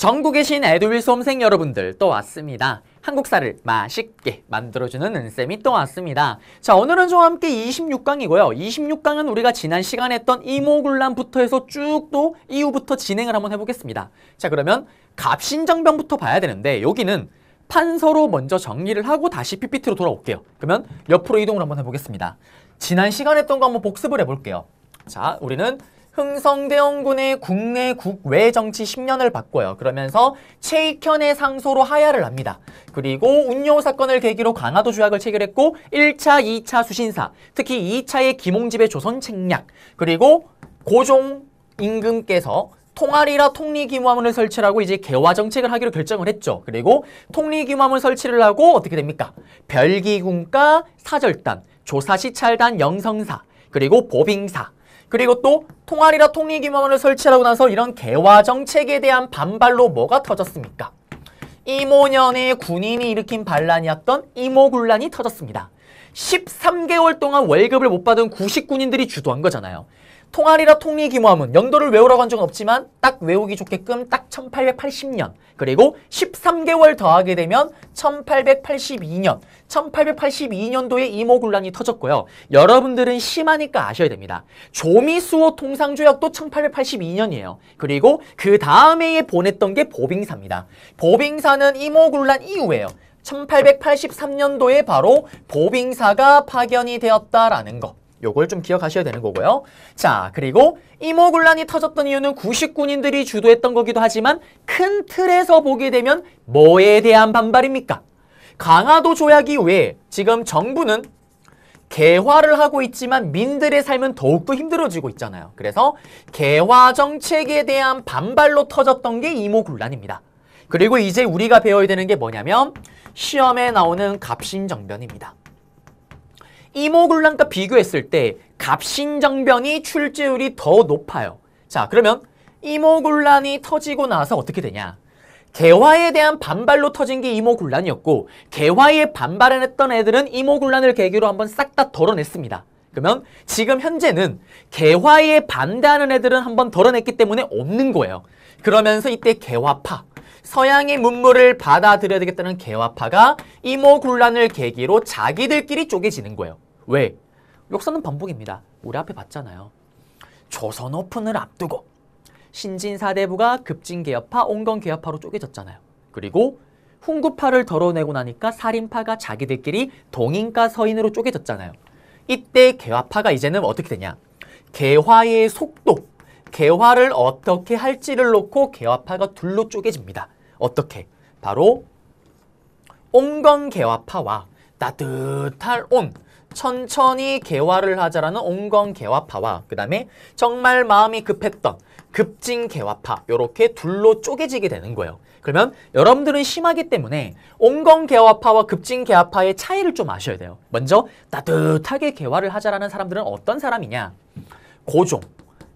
전국에 계신 에듀윌 수험생 여러분들 또 왔습니다. 한국사를 맛있게 만들어주는 은쌤이 또 왔습니다. 자, 오늘은 저와 함께 26강이고요. 26강은 우리가 지난 시간에 했던 이모군란부터 해서 쭉 또 이후부터 진행을 한번 해보겠습니다. 자, 그러면 갑신정변부터 봐야 되는데 여기는 판서로 먼저 정리를 하고 다시 PPT로 돌아올게요. 그러면 옆으로 이동을 한번 해보겠습니다. 지난 시간에 했던 거 한번 복습을 해볼게요. 자, 우리는 흥성대원군의 국내 국외 정치 10년을 바꿔요. 그러면서 최익현의 상소로 하야를 합니다. 그리고 운요 사건을 계기로 강화도 조약을 체결했고 1차, 2차 수신사, 특히 2차의 김홍집의 조선 책략, 그리고 고종 임금께서 통할이라 통리기무함을 설치하고 이제 개화 정책을 하기로 결정을 했죠. 그리고 통리기무함을 설치를 하고 어떻게 됩니까? 별기군과 사절단, 조사시찰단 영성사, 그리고 보빙사, 그리고 또 통할이라 통리기무함을 설치하고 나서 이런 개화 정책에 대한 반발로 뭐가 터졌습니까? 이모년의 군인이 일으킨 반란이었던 이모군란이 터졌습니다. 13개월 동안 월급을 못 받은 구식군인들이 주도한 거잖아요. 통할이라 통리기무함은 연도를 외우라고 한 적은 없지만 딱 외우기 좋게끔 딱 1880년, 그리고 13개월 더하게 되면 1882년, 1882년도에 이모군란이 터졌고요. 여러분들은 심하니까 아셔야 됩니다. 조미수호 통상조약도 1882년이에요. 그리고 그 다음 해에 보냈던 게 보빙사입니다. 보빙사는 이모군란 이후에요. 1883년도에 바로 보빙사가 파견이 되었다라는 거. 요걸 좀 기억하셔야 되는 거고요. 자, 그리고 이모군란이 터졌던 이유는 구식군인들이 주도했던 거기도 하지만 큰 틀에서 보게 되면 뭐에 대한 반발입니까? 강화도 조약 이후에 지금 정부는 개화를 하고 있지만 민들의 삶은 더욱더 힘들어지고 있잖아요. 그래서 개화 정책에 대한 반발로 터졌던 게 이모군란입니다. 그리고 이제 우리가 배워야 되는 게 뭐냐면 시험에 나오는 갑신정변입니다. 이모군란과 비교했을 때 갑신정변이 출제율이 더 높아요. 자, 그러면 이모군란이 터지고 나서 어떻게 되냐? 개화에 대한 반발로 터진 게 이모군란이었고 개화에 반발을 했던 애들은 이모군란을 계기로 한번 싹 다 덜어냈습니다. 그러면 지금 현재는 개화에 반대하는 애들은 한번 덜어냈기 때문에 없는 거예요. 그러면서 이때 개화파, 서양의 문물을 받아들여야 되겠다는 개화파가 이모군란을 계기로 자기들끼리 쪼개지는 거예요. 왜? 역사는 반복입니다. 우리 앞에 봤잖아요. 조선 오픈을 앞두고 신진사대부가 급진개혁파, 온건개혁파로 쪼개졌잖아요. 그리고 훈구파를 덜어내고 나니까 살인파가 자기들끼리 동인과 서인으로 쪼개졌잖아요. 이때 개화파가 이제는 어떻게 되냐? 개화의 속도, 개화를 어떻게 할지를 놓고 개화파가 둘로 쪼개집니다. 어떻게? 바로 온건개화파와 따뜻할 온, 천천히 개화를 하자라는 온건개화파와 그 다음에 정말 마음이 급했던 급진개화파, 요렇게 둘로 쪼개지게 되는 거예요. 그러면 여러분들은 심하기 때문에 온건개화파와 급진개화파의 차이를 좀 아셔야 돼요. 먼저 따뜻하게 개화를 하자라는 사람들은 어떤 사람이냐? 고종,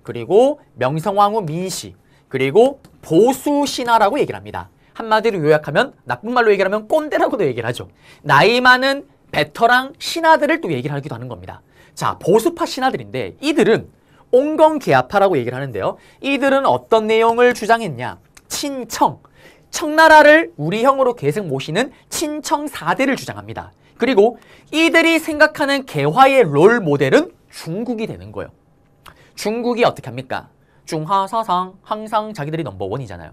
그리고 명성황후 민씨, 그리고 보수신하라고 얘기를 합니다. 한마디로 요약하면, 나쁜 말로 얘기하면 꼰대라고도 얘기를 하죠. 나이 많은 베터랑 신하들을 또 얘기를 하기도 하는 겁니다. 자, 보수파 신하들인데 이들은 온건개화파라고 얘기를 하는데요. 이들은 어떤 내용을 주장했냐? 친청, 청나라를 우리 형으로 계속 모시는 친청사대를 주장합니다. 그리고 이들이 생각하는 개화의 롤 모델은 중국이 되는 거예요. 중국이 어떻게 합니까? 중화사상 항상 자기들이 넘버원이잖아요.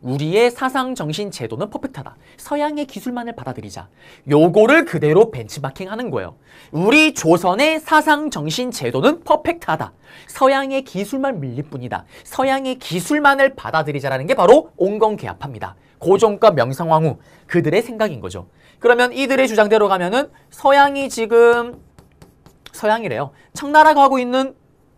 우리의 사상, 정신, 제도는 퍼펙트하다. 서양의 기술만을 받아들이자. 요거를 그대로 벤치마킹 하는 거예요. 우리 조선의 사상, 정신, 제도는 퍼펙트하다. 서양의 기술만 밀릴 뿐이다. 서양의 기술만을 받아들이자라는 게 바로 온건개화파입니다. 고종과 명성황후, 그들의 생각인 거죠. 그러면 이들의 주장대로 가면은 서양이 지금, 서양이래요. 청나라가 하고 있는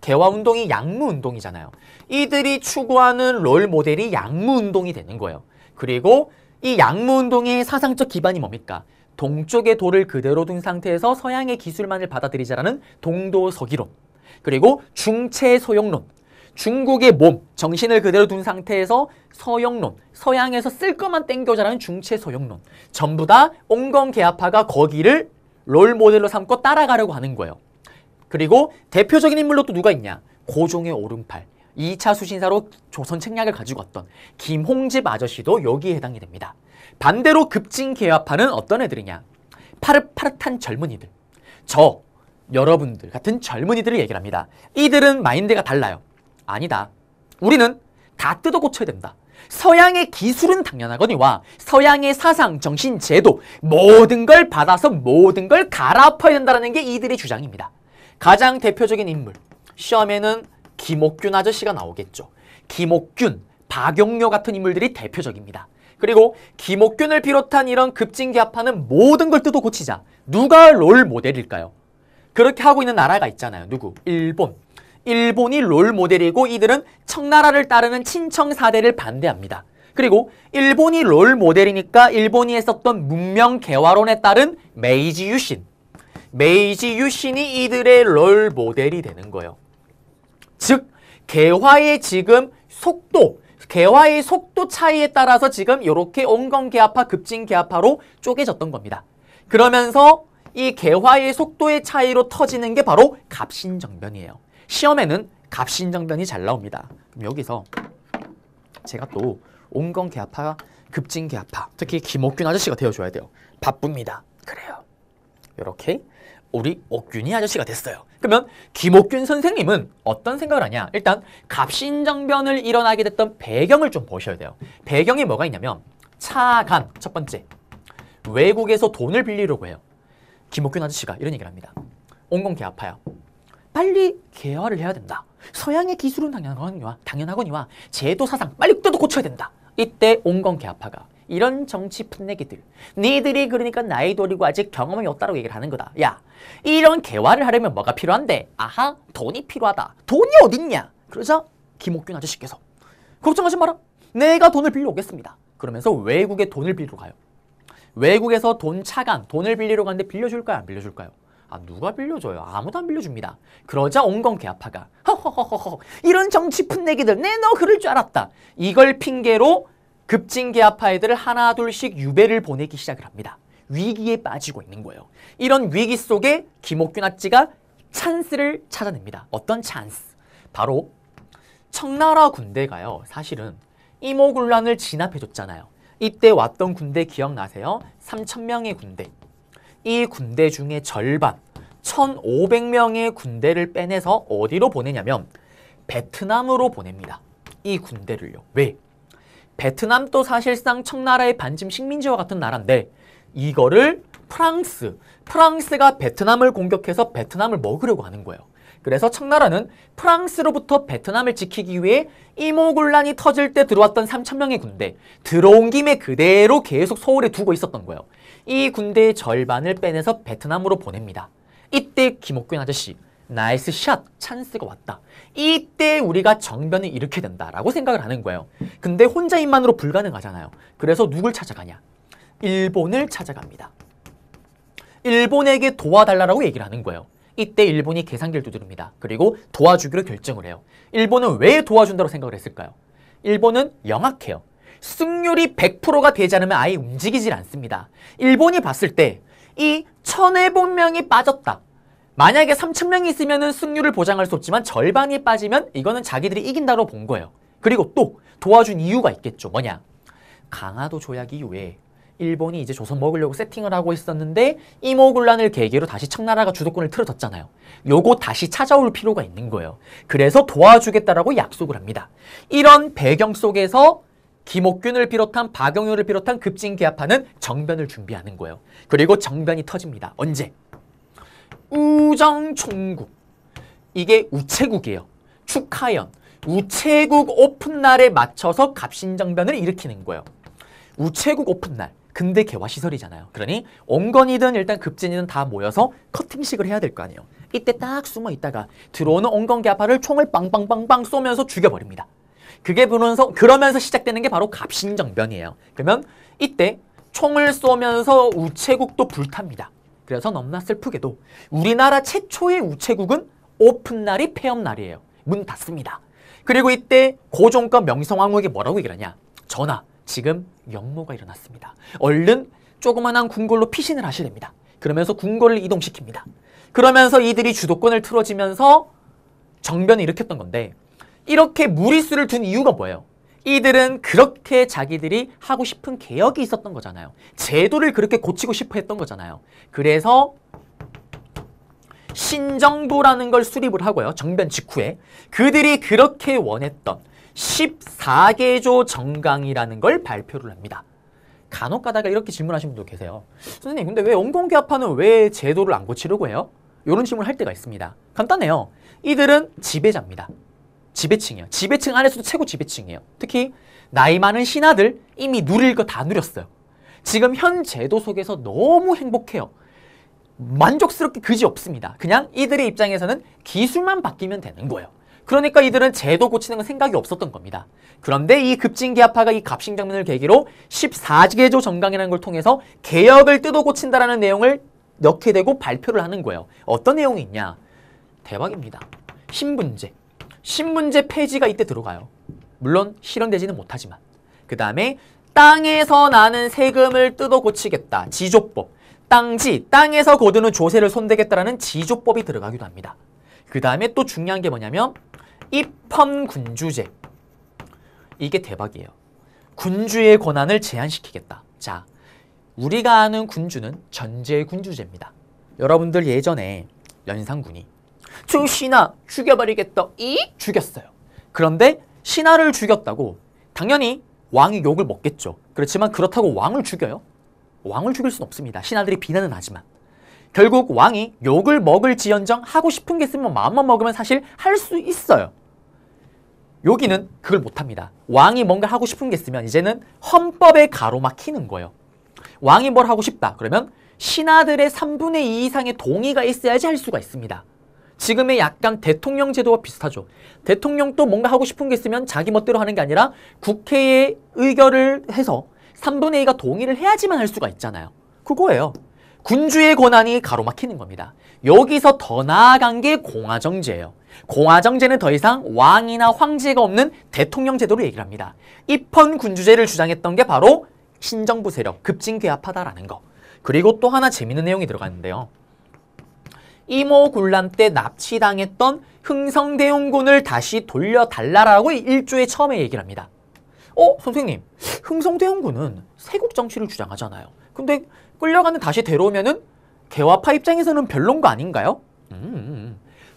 개화운동이 양무운동이잖아요. 이들이 추구하는 롤모델이 양무운동이 되는 거예요. 그리고 이 양무운동의 사상적 기반이 뭡니까? 동쪽의 도를 그대로 둔 상태에서 서양의 기술만을 받아들이자라는 동도서기론. 그리고 중체소용론. 중국의 몸, 정신을 그대로 둔 상태에서 서용론, 서양에서 쓸 것만 땡겨자라는 중체소용론. 전부 다 온건개화파가 거기를 롤모델로 삼고 따라가려고 하는 거예요. 그리고 대표적인 인물로 또 누가 있냐? 고종의 오른팔, 2차 수신사로 조선 책략을 가지고 왔던 김홍집 아저씨도 여기에 해당이 됩니다. 반대로 급진개화파는 어떤 애들이냐? 파릇파릇한 젊은이들. 저 여러분들 같은 젊은이들을 얘기를 합니다. 이들은 마인드가 달라요. 아니다. 우리는 다 뜯어 고쳐야 된다. 서양의 기술은 당연하거니와 서양의 사상, 정신, 제도 모든 걸 받아서 모든 걸 갈아엎어야 된다는 게 이들의 주장입니다. 가장 대표적인 인물, 시험에는 김옥균 아저씨가 나오겠죠. 김옥균, 박용료 같은 인물들이 대표적입니다. 그리고 김옥균을 비롯한 이런 급진개화파는 모든 걸 뜯어 고치자. 누가 롤 모델일까요? 그렇게 하고 있는 나라가 있잖아요. 누구? 일본. 일본이 롤 모델이고 이들은 청나라를 따르는 친청 사대를 반대합니다. 그리고 일본이 롤 모델이니까 일본이 했었던 문명 개화론에 따른 메이지 유신. 메이지 유신이 이들의 롤 모델이 되는 거예요. 즉 개화의 지금 속도, 개화의 속도 차이에 따라서 지금 이렇게 온건개화파, 급진개화파로 쪼개졌던 겁니다. 그러면서 이 개화의 속도의 차이로 터지는 게 바로 갑신정변이에요. 시험에는 갑신정변이 잘 나옵니다. 그럼 여기서 제가 또 온건개화파, 급진개화파, 특히 김옥균 아저씨가 되어줘야 돼요. 바쁩니다. 그래요. 이렇게 우리 옥균이 아저씨가 됐어요. 그러면 김옥균 선생님은 어떤 생각을 하냐? 일단 갑신정변을 일어나게 됐던 배경을 좀 보셔야 돼요. 배경이 뭐가 있냐면 차간, 첫 번째. 외국에서 돈을 빌리려고 해요. 김옥균 아저씨가 이런 얘기를 합니다. 온건개화파야. 빨리 개화를 해야 된다. 서양의 기술은 당연하거니와 제도 사상 빨리 뜯어 고쳐야 된다. 이때 온건개화파가 이런 정치 풋내기들, 니들이 그러니까 나이 돌이고 아직 경험이 없다고 얘기를 하는 거다. 야, 이런 개화를 하려면 뭐가 필요한데? 아하, 돈이 필요하다. 돈이 어딨냐? 그러자 김옥균 아저씨께서 걱정하지 마라. 내가 돈을 빌려 오겠습니다. 그러면서 외국에 돈을 빌리러 가요. 외국에서 돈을 빌리러 가는데 빌려줄까요? 안 빌려줄까요? 아, 누가 빌려줘요? 아무도 안 빌려줍니다. 그러자 온건개화파가 허허허허 이런 정치 풋내기들 내 너 그럴 줄 알았다. 이걸 핑계로 급진개화파 애들을 하나 둘씩 유배를 보내기 시작을 합니다. 위기에 빠지고 있는 거예요. 이런 위기 속에 김옥균 아찌가 찬스를 찾아냅니다. 어떤 찬스? 바로 청나라 군대가요. 사실은 이모군란을 진압해줬잖아요. 이때 왔던 군대 기억나세요? 3,000명의 군대. 이 군대 중에 절반, 1,500명의 군대를 빼내서 어디로 보내냐면 베트남으로 보냅니다. 이 군대를요. 왜? 베트남도 사실상 청나라의 반쯤 식민지와 같은 나라인데 이거를 프랑스가 베트남을 공격해서 베트남을 먹으려고 하는 거예요. 그래서 청나라는 프랑스로부터 베트남을 지키기 위해 이모군란이 터질 때 들어왔던 3,000명의 군대, 들어온 김에 그대로 계속 서울에 두고 있었던 거예요. 이 군대의 절반을 빼내서 베트남으로 보냅니다. 이때 김옥균 아저씨, 나이스 샷, 찬스가 왔다. 이때 우리가 정변을 일으켜야 된다라고 생각을 하는 거예요. 근데 혼자인만으로 불가능하잖아요. 그래서 누굴 찾아가냐? 일본을 찾아갑니다. 일본에게 도와달라고 얘기를 하는 거예요. 이때 일본이 계산기를 두드립니다. 그리고 도와주기로 결정을 해요. 일본은 왜 도와준다고 생각을 했을까요? 일본은 영악해요. 승률이 100%가 되지 않으면 아예 움직이질 않습니다. 일본이 봤을 때 이 1,000명이 빠졌다. 만약에 3,000명이 있으면 승률을 보장할 수 없지만 절반이 빠지면 이거는 자기들이 이긴다고 본 거예요. 그리고 또 도와준 이유가 있겠죠. 뭐냐? 강화도 조약 이후에 일본이 이제 조선 먹으려고 세팅을 하고 있었는데 이모군란을 계기로 다시 청나라가 주도권을 틀어졌잖아요. 요거 다시 찾아올 필요가 있는 거예요. 그래서 도와주겠다라고 약속을 합니다. 이런 배경 속에서 김옥균을 비롯한 박용효를 비롯한 급진개화파는 정변을 준비하는 거예요. 그리고 정변이 터집니다. 언제? 우정총국. 이게 우체국이에요. 축하연. 우체국 오픈날에 맞춰서 갑신정변을 일으키는 거예요. 우체국 오픈날. 근대 개화시설이잖아요. 그러니 온건이든 일단 급진이든 다 모여서 커팅식을 해야 될 거 아니에요. 이때 딱 숨어 있다가 들어오는 온건개화파를 총을 빵빵빵빵 쏘면서 죽여버립니다. 그게 그러면서 시작되는 게 바로 갑신정변이에요. 그러면 이때 총을 쏘면서 우체국도 불탑니다. 그래서 너무나 슬프게도 우리나라 최초의 우체국은 오픈날이 폐업날이에요. 문 닫습니다. 그리고 이때 고종과 명성황후에게 뭐라고 얘기를 하냐? 전하, 지금 역모가 일어났습니다. 얼른 조그만한 궁궐로 피신을 하셔야 됩니다. 그러면서 궁궐을 이동시킵니다. 그러면서 이들이 주도권을 틀어지면서 정변을 일으켰던 건데 이렇게 무리수를 둔 이유가 뭐예요? 이들은 그렇게 자기들이 하고 싶은 개혁이 있었던 거잖아요. 제도를 그렇게 고치고 싶어 했던 거잖아요. 그래서 신정부라는 걸 수립을 하고요. 정변 직후에 그들이 그렇게 원했던 14개조 정강이라는 걸 발표를 합니다. 간혹 가다가 이렇게 질문하시는 분도 계세요. 선생님, 근데 왜 온건개합파는 왜 제도를 안 고치려고 해요? 이런 질문을 할 때가 있습니다. 간단해요. 이들은 지배자입니다. 지배층이에요. 지배층 안에서도 최고 지배층이에요. 특히 나이 많은 신하들 이미 누릴 거 다 누렸어요. 지금 현 제도 속에서 너무 행복해요. 만족스럽게 그지없습니다. 그냥 이들의 입장에서는 기술만 바뀌면 되는 거예요. 그러니까 이들은 제도 고치는 건 생각이 없었던 겁니다. 그런데 이 급진개합파가 이 갑신정변을 계기로 14개조 정강이라는 걸 통해서 개혁을 뜯어 고친다라는 내용을 넣게 되고 발표를 하는 거예요. 어떤 내용이 있냐? 대박입니다. 신분제. 신분제 폐지가 이때 들어가요. 물론 실현되지는 못하지만. 그 다음에 땅에서 나는 세금을 뜯어 고치겠다. 지조법. 땅지, 땅에서 거두는 조세를 손대겠다라는 지조법이 들어가기도 합니다. 그 다음에 또 중요한 게 뭐냐면 입헌군주제. 이게 대박이에요. 군주의 권한을 제한시키겠다. 자, 우리가 아는 군주는 전제군주제입니다. 여러분들 예전에 연산군이 저 신하 죽여버리겠다. 죽였어요. 그런데 신하를 죽였다고 당연히 왕이 욕을 먹겠죠. 그렇지만 그렇다고 왕을 죽여요? 왕을 죽일 수는 없습니다. 신하들이 비난은 하지만. 결국 왕이 욕을 먹을지언정 하고 싶은 게 있으면 마음만 먹으면 사실 할 수 있어요. 여기는 그걸 못합니다. 왕이 뭔가 하고 싶은 게 있으면 이제는 헌법에 가로막히는 거예요. 왕이 뭘 하고 싶다. 그러면 신하들의 3분의 2 이상의 동의가 있어야지 할 수가 있습니다. 지금의 약간 대통령 제도와 비슷하죠. 대통령도 뭔가 하고 싶은 게 있으면 자기 멋대로 하는 게 아니라 국회에 의결을 해서 3분의 2가 동의를 해야지만 할 수가 있잖아요. 그거예요. 군주의 권한이 가로막히는 겁니다. 여기서 더 나아간 게 공화정제예요. 공화정제는 더 이상 왕이나 황제가 없는 대통령 제도를 얘기를 합니다. 입헌군주제를 주장했던 게 바로 신정부 세력, 급진개합파다라는 거. 그리고 또 하나 재밌는 내용이 들어갔는데요. 이모군란 때 납치당했던 흥성대원군을 다시 돌려달라라고 일조에 처음에 얘기를 합니다. 선생님, 흥성대원군은 세국 정치를 주장하잖아요. 근데 끌려가는 다시 데려오면은 개화파 입장에서는 별론 거 아닌가요?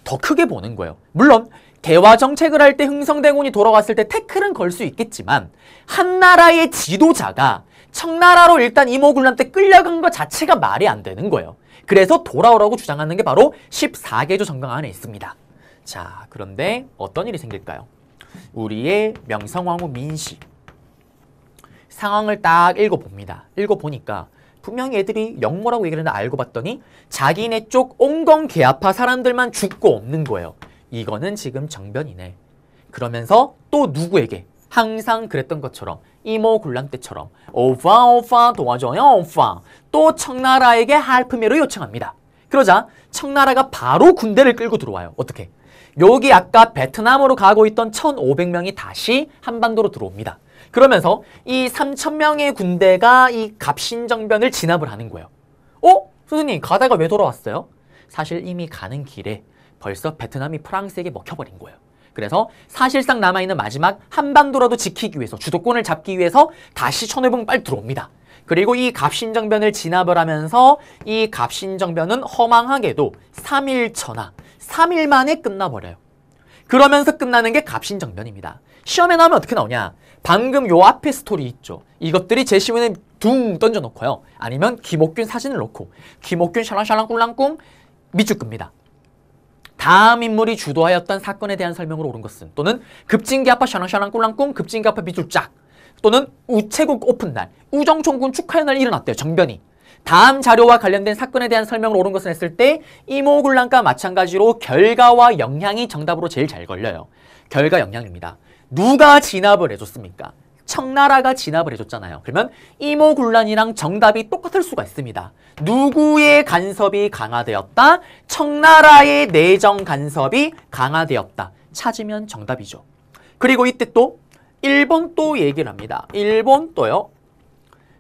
더 크게 보는 거예요. 물론 개화 정책을 할 때 흥성대원군이 돌아왔을 때 태클은 걸 수 있겠지만 한 나라의 지도자가 청나라로 일단 이모군란 때 끌려간 것 자체가 말이 안 되는 거예요. 그래서 돌아오라고 주장하는 게 바로 14개조 정강 안에 있습니다. 자, 그런데 어떤 일이 생길까요? 우리의 명성황후 민씨 상황을 딱 읽어봅니다. 읽어보니까 분명히 애들이 역모라고 얘기를 했는데 알고 봤더니 자기네 쪽 온건개합파 사람들만 죽고 없는 거예요. 이거는 지금 정변이네. 그러면서 또 누구에게? 항상 그랬던 것처럼 이모군란 때처럼 오빠 도와줘요 오빠. 또 청나라에게 할프미를 요청합니다. 그러자 청나라가 바로 군대를 끌고 들어와요. 어떻게? 여기 아까 베트남으로 가고 있던 1,500명이 다시 한반도로 들어옵니다. 그러면서 이 3,000명의 군대가 이 갑신정변을 진압을 하는 거예요. 선생님 가다가 왜 돌아왔어요? 사실 이미 가는 길에 벌써 베트남이 프랑스에게 먹혀버린 거예요. 그래서 사실상 남아있는 마지막 한반도라도 지키기 위해서 주도권을 잡기 위해서 다시 1,500명 빨리 들어옵니다. 그리고 이 갑신정변을 진압을 하면서 이 갑신정변은 허망하게도 3일 전하, 3일 만에 끝나버려요. 그러면서 끝나는 게 갑신정변입니다. 시험에 나오면 어떻게 나오냐? 방금 요 앞에 스토리 있죠. 이것들이 제 시험에 둥 던져놓고요. 아니면 김옥균 사진을 넣고 김옥균 샬랑샬랑 꿀랑꿍 밑줄 끕니다. 다음 인물이 주도하였던 사건에 대한 설명으로 옳은 것은 또는 급진개합파 샤랑샤랑 꿀랑꿍 급진개합파 밑줄 쫙 또는 우체국 오픈날 우정총군 축하의 날 일어났대요. 정변이. 다음 자료와 관련된 사건에 대한 설명을 옳은 것을 했을 때 이모군란과 마찬가지로 결과와 영향이 정답으로 제일 잘 걸려요. 결과 영향입니다. 누가 진압을 해줬습니까? 청나라가 진압을 해줬잖아요. 그러면 이모군란이랑 정답이 똑같을 수가 있습니다. 누구의 간섭이 강화되었다? 청나라의 내정 간섭이 강화되었다. 찾으면 정답이죠. 그리고 이때 또 일본 또 얘기를 합니다. 일본 또요.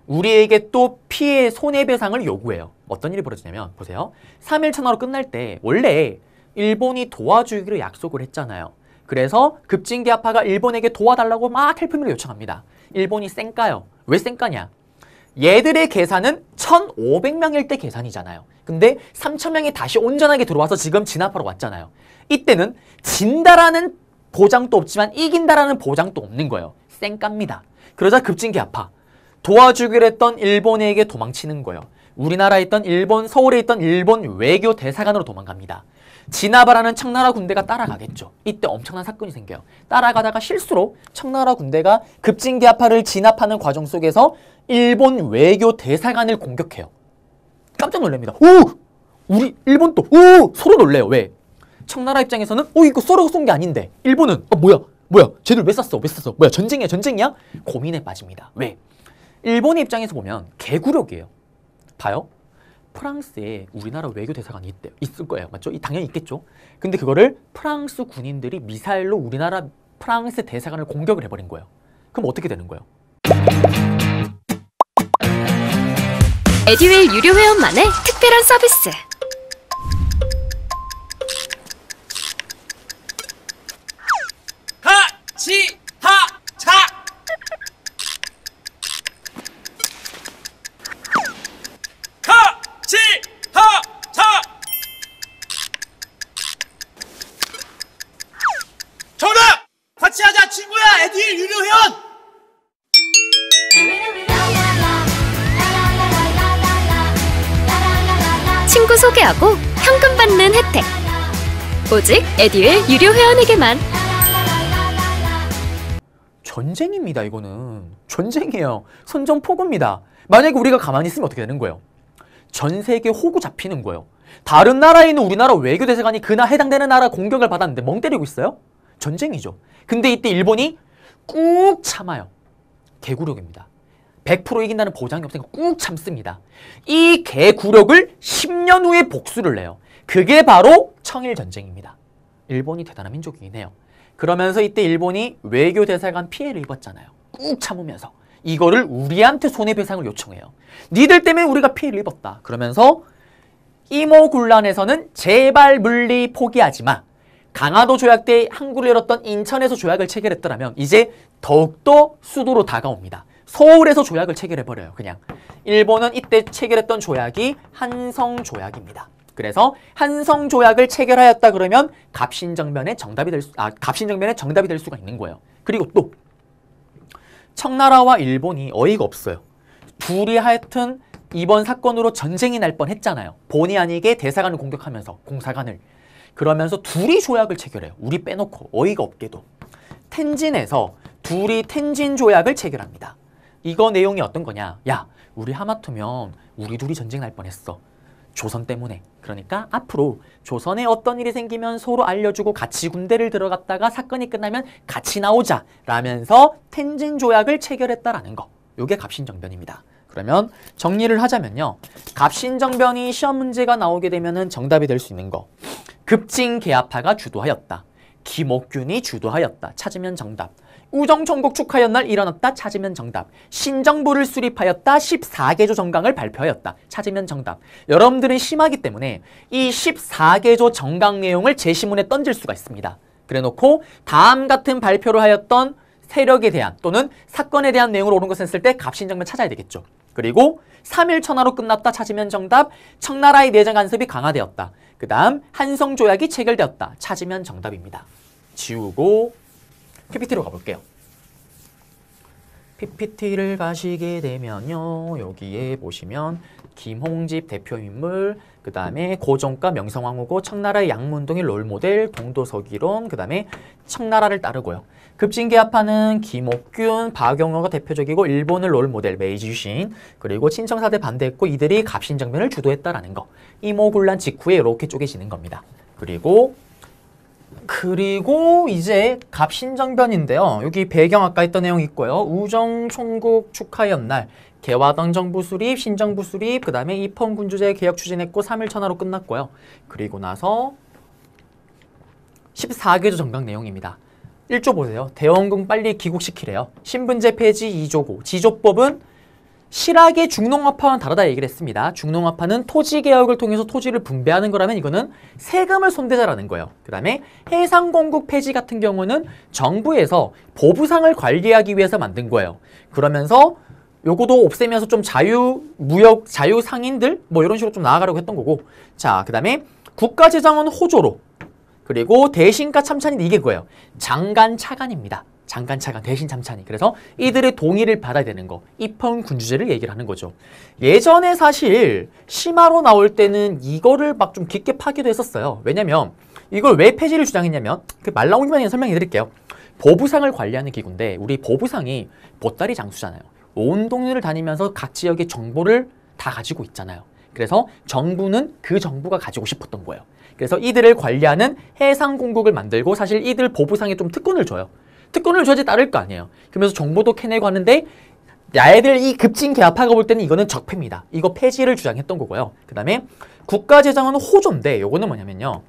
우리에게 또 피해 손해배상을 요구해요. 어떤 일이 벌어지냐면 보세요. 3일 천하로 끝날 때 원래 일본이 도와주기로 약속을 했잖아요. 그래서 급진계합파가 일본에게 도와달라고 막 헬프미를 요청합니다. 일본이 쌩까요. 왜 쌩까냐? 얘들의 계산은 1,500명일 때 계산이잖아요. 근데 3,000명이 다시 온전하게 들어와서 지금 진압하러 왔잖아요. 이때는 진다라는 보장도 없지만 이긴다라는 보장도 없는 거예요. 쌩깝니다. 그러자 급진계합파 도와주기로 했던 일본에게 도망치는 거예요. 우리나라에 있던 서울에 있던 일본 외교 대사관으로 도망갑니다. 진압을 하는 청나라 군대가 따라가겠죠. 이때 엄청난 사건이 생겨요. 따라가다가 실수로 청나라 군대가 급진계합파를 진압하는 과정 속에서 일본 외교 대사관을 공격해요. 깜짝 놀랍니다. 오! 우리 일본도 오! 서로 놀래요. 왜? 청나라 입장에서는 이거 서로가 쏜 게 아닌데 일본은 뭐야? 쟤들 왜 쐈어? 뭐야? 전쟁이야? 고민에 빠집니다. 왜? 일본의 입장에서 보면 개구력이에요. 봐요. 프랑스에 우리나라 외교 대사관이 있을 거예요. 맞죠? 당연히 있겠죠. 근데 그거를 프랑스 군인들이 미사일로 우리나라 프랑스 대사관을 공격을 해버린 거예요. 그럼 어떻게 되는 거예요? 에듀윌 유료 회원만의 특별한 서비스. 가치하차 가치하차 정답! 같이 하자 친구야 에듀윌 유료 회원! 친구 소개하고 현금 받는 혜택. 오직 에듀윌 유료 회원에게만. 전쟁입니다. 이거는 전쟁이에요. 선전포고입니다. 만약에 우리가 가만히 있으면 어떻게 되는 거예요? 전 세계 호구 잡히는 거예요. 다른 나라에 있는 우리나라 외교대사관이 그날 해당되는 나라 공격을 받았는데 멍 때리고 있어요? 전쟁이죠. 근데 이때 일본이 꾹 참아요. 개구력입니다. 100% 이긴다는 보장이 없으니까 꾹 참습니다. 이 개구력을 10년 후에 복수를 내요. 그게 바로 청일전쟁입니다. 일본이 대단한 민족이긴 해요. 그러면서 이때 일본이 외교대사관 피해를 입었잖아요. 꾹 참으면서. 이거를 우리한테 손해배상을 요청해요. 니들 때문에 우리가 피해를 입었다. 그러면서 이모군란에서는 제발 물리 포기하지 마. 강화도 조약 때 항구를 열었던 인천에서 조약을 체결했더라면 이제 더욱더 수도로 다가옵니다. 서울에서 조약을 체결해버려요. 그냥. 일본은 이때 체결했던 조약이 한성조약입니다. 그래서 한성조약을 체결하였다 그러면 갑신정변의 정답이 될 수가 있는 거예요. 그리고 또 청나라와 일본이 어이가 없어요. 둘이 하여튼 이번 사건으로 전쟁이 날 뻔했잖아요. 본의 아니게 대사관을 공격하면서 공사관을. 그러면서 둘이 조약을 체결해요. 우리 빼놓고 어이가 없게도. 텐진에서 둘이 텐진 조약을 체결합니다. 이거 내용이 어떤 거냐. 야, 우리 하마터면 우리 둘이 전쟁 날 뻔했어. 조선 때문에. 그러니까 앞으로 조선에 어떤 일이 생기면 서로 알려주고 같이 군대를 들어갔다가 사건이 끝나면 같이 나오자 라면서 텐진 조약을 체결했다라는 거. 요게 갑신정변입니다. 그러면 정리를 하자면요. 갑신정변이 시험 문제가 나오게 되면은 정답이 될 수 있는 거. 급진계합파가 주도하였다. 김옥균이 주도하였다. 찾으면 정답. 우정총국 축하연 날 일어났다. 찾으면 정답. 신정부를 수립하였다. 14개조 정강을 발표하였다. 찾으면 정답. 여러분들은 심하기 때문에 이 14개조 정강 내용을 제시문에 던질 수가 있습니다. 그래놓고 다음 같은 발표를 하였던 세력에 대한 또는 사건에 대한 내용을 옳은 것을 했을 때 갑신정변 찾아야 되겠죠. 그리고 3일 천하로 끝났다. 찾으면 정답. 청나라의 내정 간섭이 강화되었다. 그 다음 한성조약이 체결되었다. 찾으면 정답입니다. 지우고 PPT로 가볼게요. PPT를 가시게 되면요. 여기에 보시면 김홍집 대표인물, 그 다음에 고종과 명성황후고 청나라의 양문동의 롤모델, 동도서기론, 그 다음에 청나라를 따르고요. 급진계합파는 김옥균, 박영호가 대표적이고 일본을 롤모델 메이지 유신, 그리고 친청사대 반대했고 이들이 갑신정변을 주도했다라는 거. 이모군란 직후에 이렇게 쪼개지는 겁니다. 그리고 이제 갑신정변인데요. 여기 배경 아까 했던 내용 있고요. 우정총국 축하연 날 개화당 정부 수립, 신정부 수립, 그 다음에 입헌군주제 개혁 추진했고 3일 천하로 끝났고요. 그리고 나서 14개조 정강 내용입니다. 1조 보세요. 대원군 빨리 귀국시키래요. 신분제 폐지 2조고 지조법은 실학의 중농업화와는 다르다 얘기를 했습니다. 중농업화는 토지개혁을 통해서 토지를 분배하는 거라면 이거는 세금을 손대자라는 거예요. 그 다음에 해상공국 폐지 같은 경우는 정부에서 보부상을 관리하기 위해서 만든 거예요. 그러면서 요거도 없애면서 좀 자유무역, 자유상인들 뭐 이런 식으로 좀 나아가려고 했던 거고. 자, 그 다음에 국가재정은 호조로, 그리고 대신가 참찬이 이게 그거예요. 장간 차관입니다. 장간 차관, 대신 참찬이. 그래서 이들의 동의를 받아야 되는 거. 입헌 군주제를 얘기를 하는 거죠. 예전에 사실 심화로 나올 때는 이거를 막 좀 깊게 파기도 했었어요. 왜냐면 이걸 왜 폐지를 주장했냐면 그 말 나오기만 설명해 드릴게요. 보부상을 관리하는 기구인데 우리 보부상이 보따리 장수잖아요. 온 동네를 다니면서 각 지역의 정보를 다 가지고 있잖아요. 그래서 정부는 그 정부가 가지고 싶었던 거예요. 그래서 이들을 관리하는 해상공국을 만들고 사실 이들 보부상에 좀 특권을 줘요. 특권을 줘야지 따를 거 아니에요. 그러면서 정보도 캐내고 하는데 야애들 이 급진 개합화가 볼 때는 이거는 적폐입니다. 이거 폐지를 주장했던 거고요. 그 다음에 국가재정은 호조인데 요거는 뭐냐면요.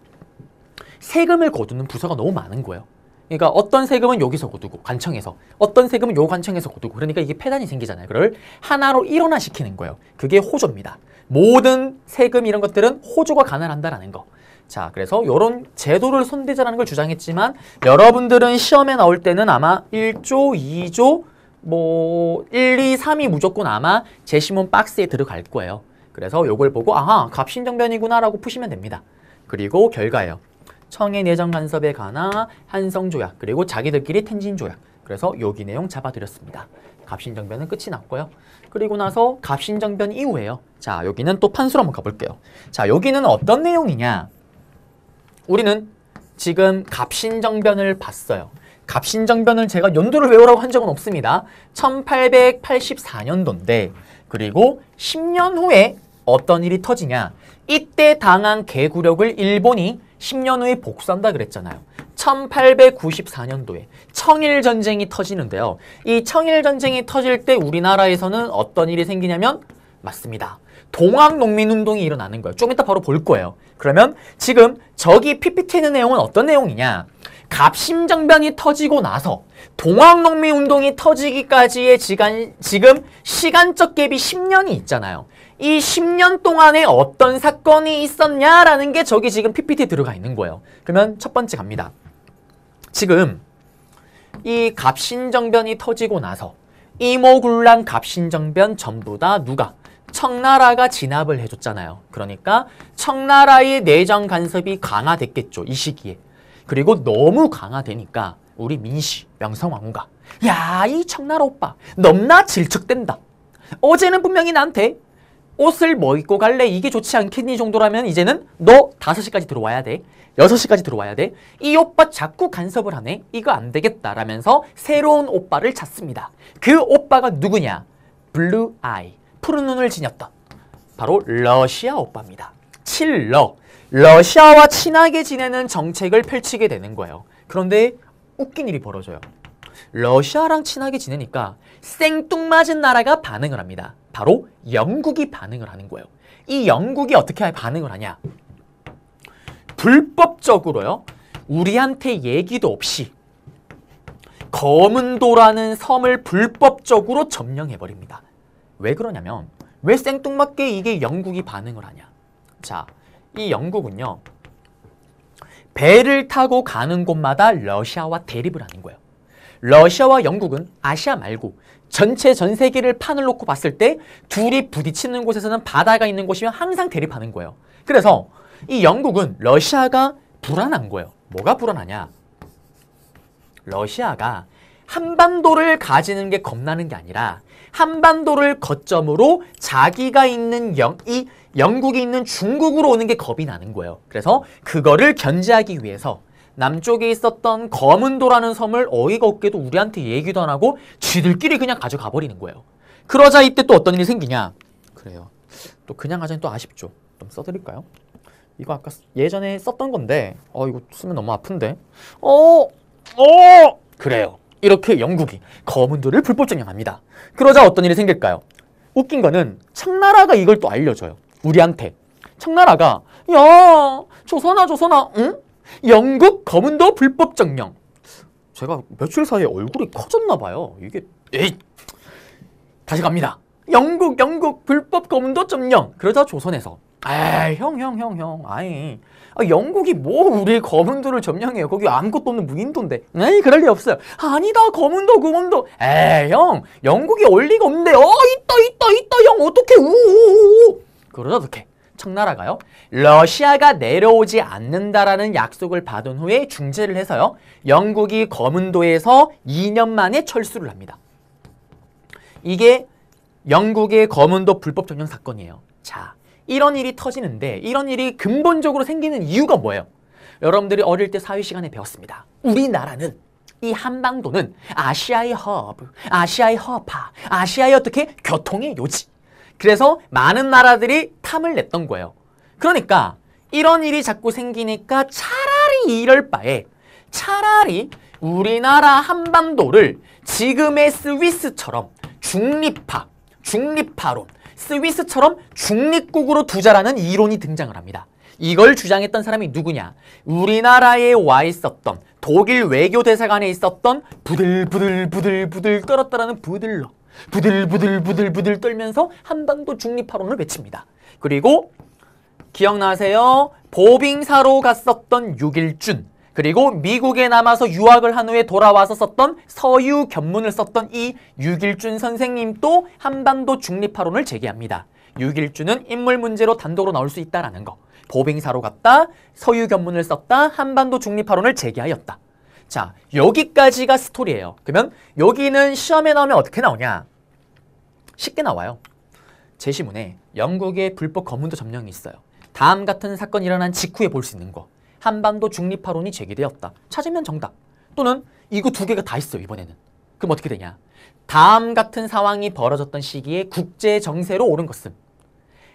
세금을 거두는 부서가 너무 많은 거예요. 그러니까 어떤 세금은 여기서 거두고 관청에서, 어떤 세금은 요 관청에서 거두고, 그러니까 이게 폐단이 생기잖아요. 그걸 하나로 일원화시키는 거예요. 그게 호조입니다. 모든 세금 이런 것들은 호조가 관할한다라는 거. 자, 그래서 요런 제도를 손대자라는 걸 주장했지만 여러분들은 시험에 나올 때는 아마 1조, 2조, 뭐 1, 2, 3이 무조건 아마 제시문 박스에 들어갈 거예요. 그래서 요걸 보고 아하, 갑신정변이구나 라고 푸시면 됩니다. 그리고 결과예요. 청해 내정 간섭에 관한 한성조약, 그리고 자기들끼리 텐진조약. 그래서 여기 내용 잡아드렸습니다. 갑신정변은 끝이 났고요. 그리고 나서 갑신정변 이후에요. 자, 여기는 또 판수로 한번 가볼게요. 자, 여기는 어떤 내용이냐? 우리는 지금 갑신정변을 봤어요. 갑신정변을 제가 연도를 외우라고 한 적은 없습니다. 1884년도인데 그리고 10년 후에 어떤 일이 터지냐? 이때 당한 개구력을 일본이 10년 후에 복수한다 그랬잖아요. 1894년도에 청일전쟁이 터지는데요. 이 청일전쟁이 터질 때 우리나라에서는 어떤 일이 생기냐면 맞습니다. 동학농민운동이 일어나는 거예요. 좀 이따 바로 볼 거예요. 그러면 지금 저기 PPT에 있는 내용은 어떤 내용이냐? 갑신정변이 터지고 나서 동학농민운동이 터지기까지의 지금 시간적 갭이 10년이 있잖아요. 이 10년 동안에 어떤 사건이 있었냐라는 게 저기 지금 PPT에 들어가 있는 거예요. 그러면 첫 번째 갑니다. 지금 이 갑신정변이 터지고 나서 이모군란 갑신정변 전부 다 누가? 청나라가 진압을 해줬잖아요. 그러니까 청나라의 내정 간섭이 강화됐겠죠. 이 시기에. 그리고 너무 강화되니까 우리 민씨, 명성황후가 야, 이 청나라 오빠 넘나 질척댄다. 어제는 분명히 나한테 옷을 뭐 입고 갈래? 이게 좋지 않겠니? 정도라면 이제는 너 5시까지 들어와야 돼. 6시까지 들어와야 돼. 이 오빠 자꾸 간섭을 하네. 이거 안 되겠다 라면서 새로운 오빠를 찾습니다. 그 오빠가 누구냐? 블루 아이, 푸른 눈을 지녔던 바로 러시아 오빠입니다. 칠러. 러시아와 친하게 지내는 정책을 펼치게 되는 거예요. 그런데 웃긴 일이 벌어져요. 러시아랑 친하게 지내니까 생뚱맞은 나라가 반응을 합니다. 바로 영국이 반응을 하는 거예요. 이 영국이 어떻게 반응을 하냐? 불법적으로요. 우리한테 얘기도 없이 거문도라는 섬을 불법적으로 점령해버립니다. 왜 그러냐면 왜 생뚱맞게 이게 영국이 반응을 하냐? 자, 이 영국은요. 배를 타고 가는 곳마다 러시아와 대립을 하는 거예요. 러시아와 영국은 아시아 말고 전체 전 세계를 판을 놓고 봤을 때 둘이 부딪히는 곳에서는 바다가 있는 곳이면 항상 대립하는 거예요. 그래서 이 영국은 러시아가 불안한 거예요. 뭐가 불안하냐? 러시아가 한반도를 가지는 게 겁나는 게 아니라 한반도를 거점으로 자기가 있는 영국이 있는 중국으로 오는 게 겁이 나는 거예요. 그래서 그거를 견제하기 위해서 남쪽에 있었던 거문도라는 섬을 어이가 없게도 우리한테 얘기도 안 하고 쥐들끼리 그냥 가져가 버리는 거예요. 그러자 이때 또 어떤 일이 생기냐? 그래요. 또 그냥 하자니 또 아쉽죠. 좀 써드릴까요? 이거 아까 예전에 썼던 건데 이거 쓰면 너무 아픈데 그래요. 이렇게 영국이 거문도를 불법 점령합니다. 그러자 어떤 일이 생길까요? 웃긴 거는 청나라가 이걸 또 알려줘요. 우리한테. 청나라가 야 조선아 응? 영국 거문도 불법 점령. 제가 며칠 사이에 얼굴이 커졌나 봐요. 이게 에이 다시 갑니다. 영국 불법 거문도 점령. 그러자 조선에서 형. 영국이 뭐 우리 거문도를 점령해요. 거기 아무것도 없는 무인도인데. 에이, 그럴 리 없어요. 아니다, 거문도. 형, 영국이 올 리가 없는데. 있다, 형, 어떡해, 우우우우. 그러다 어떡해. 청나라가요, 러시아가 내려오지 않는다라는 약속을 받은 후에 중재를 해서요, 영국이 거문도에서 2년 만에 철수를 합니다. 이게 영국의 거문도 불법 점령 사건이에요. 자, 이런 일이 터지는데, 이런 일이 근본적으로 생기는 이유가 뭐예요? 여러분들이 어릴 때 사회 시간에 배웠습니다. 우리나라는, 이 한반도는 아시아의 허브, 아시아의 허파, 아시아의 어떻게? 교통의 요지. 그래서 많은 나라들이 탐을 냈던 거예요. 그러니까 이런 일이 자꾸 생기니까 차라리 이럴 바에 차라리 우리나라 한반도를 지금의 스위스처럼 중립파론, 스위스처럼 중립국으로 두자라는 이론이 등장을 합니다. 이걸 주장했던 사람이 누구냐? 우리나라에 와 있었던 독일 외교대사관에 있었던 부들부들 떨었다라는 부들러. 부들부들 떨면서 한반도 중립파론을 외칩니다. 그리고 기억나세요? 보빙사로 갔었던 육일준, 그리고 미국에 남아서 유학을 한 후에 돌아와서 썼던 서유 견문을 썼던 이 육일준 선생님도 한반도 중립파론을 제기합니다. 육일준은 인물 문제로 단독으로 나올 수 있다라는 거. 보빙사로 갔다, 서유 견문을 썼다, 한반도 중립파론을 제기하였다. 자, 여기까지가 스토리예요. 그러면 여기는 시험에 나오면 어떻게 나오냐? 쉽게 나와요. 제시문에 영국의 불법 거문도 점령이 있어요. 다음 같은 사건이 일어난 직후에 볼 수 있는 거. 한반도 중립파론이 제기되었다. 찾으면 정답. 또는 이거 두 개가 다 있어요, 이번에는. 그럼 어떻게 되냐? 다음 같은 상황이 벌어졌던 시기에 국제 정세로 오른 것은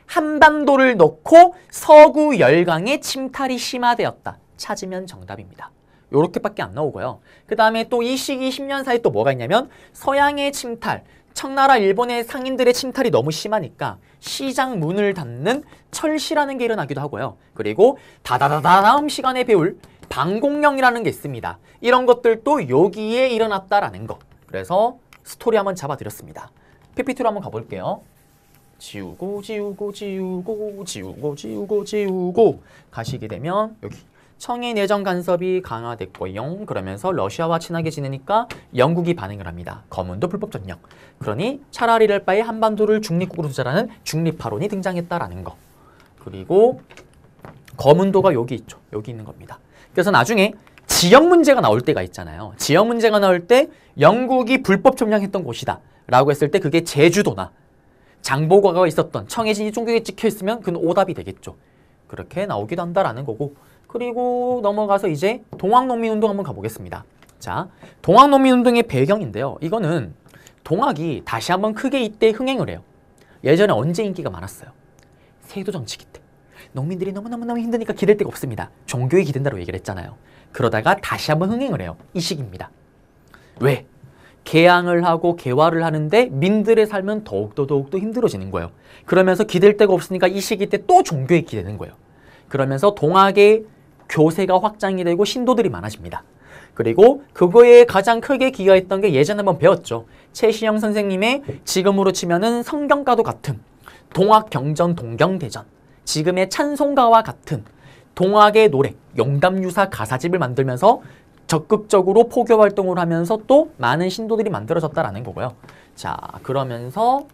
한반도를 놓고 서구 열강의 침탈이 심화되었다. 찾으면 정답입니다. 요렇게밖에 안 나오고요. 그 다음에 또 이 시기 10년 사이 또 뭐가 있냐면 서양의 침탈, 청나라 일본의 상인들의 침탈이 너무 심하니까 시장 문을 닫는 철시라는 게 일어나기도 하고요. 그리고 다음 시간에 배울 방공령이라는 게 있습니다. 이런 것들도 여기에 일어났다라는 거. 그래서 스토리 한번 잡아드렸습니다. PPT로 한번 가볼게요. 지우고 가시게 되면 여기 청의 내정 간섭이 강화됐고요. 그러면서 러시아와 친하게 지내니까 영국이 반응을 합니다. 거문도 불법 점령. 그러니 차라리 이럴 바에 한반도를 중립국으로 두자라는 중립파론이 등장했다라는 거. 그리고 거문도가 여기 있죠. 여기 있는 겁니다. 그래서 나중에 지역 문제가 나올 때가 있잖아요. 지역 문제가 나올 때 영국이 불법 점령했던 곳이다 라고 했을 때 그게 제주도나 장보고가 있었던 청해진이 중국에 찍혀 있으면 그건 오답이 되겠죠. 그렇게 나오기도 한다라는 거고. 그리고 넘어가서 이제 동학농민운동 한번 가보겠습니다. 자, 동학농민운동의 배경인데요. 이거는 동학이 다시 한번 크게 이때 흥행을 해요. 예전에 언제 인기가 많았어요? 세도정치기 때. 농민들이 너무너무 힘드니까 기댈 데가 없습니다. 종교에 기댄다고 얘기를 했잖아요. 그러다가 다시 한번 흥행을 해요. 이 시기입니다. 왜? 개항을 하고 개화를 하는데 민들의 삶은 더욱더 힘들어지는 거예요. 그러면서 기댈 데가 없으니까 이 시기 때 또 종교에 기대는 거예요. 그러면서 동학의 교세가 확장이 되고 신도들이 많아집니다. 그리고 그거에 가장 크게 기여했던 게 예전에 한번 배웠죠. 최시영 선생님의 지금으로 치면은 성경과도 같은 동학경전 동경대전, 지금의 찬송가와 같은 동학의 노래, 영감유사 가사집을 만들면서 적극적으로 포교 활동을 하면서 또 많은 신도들이 만들어졌다라는 거고요. 자, 그러면서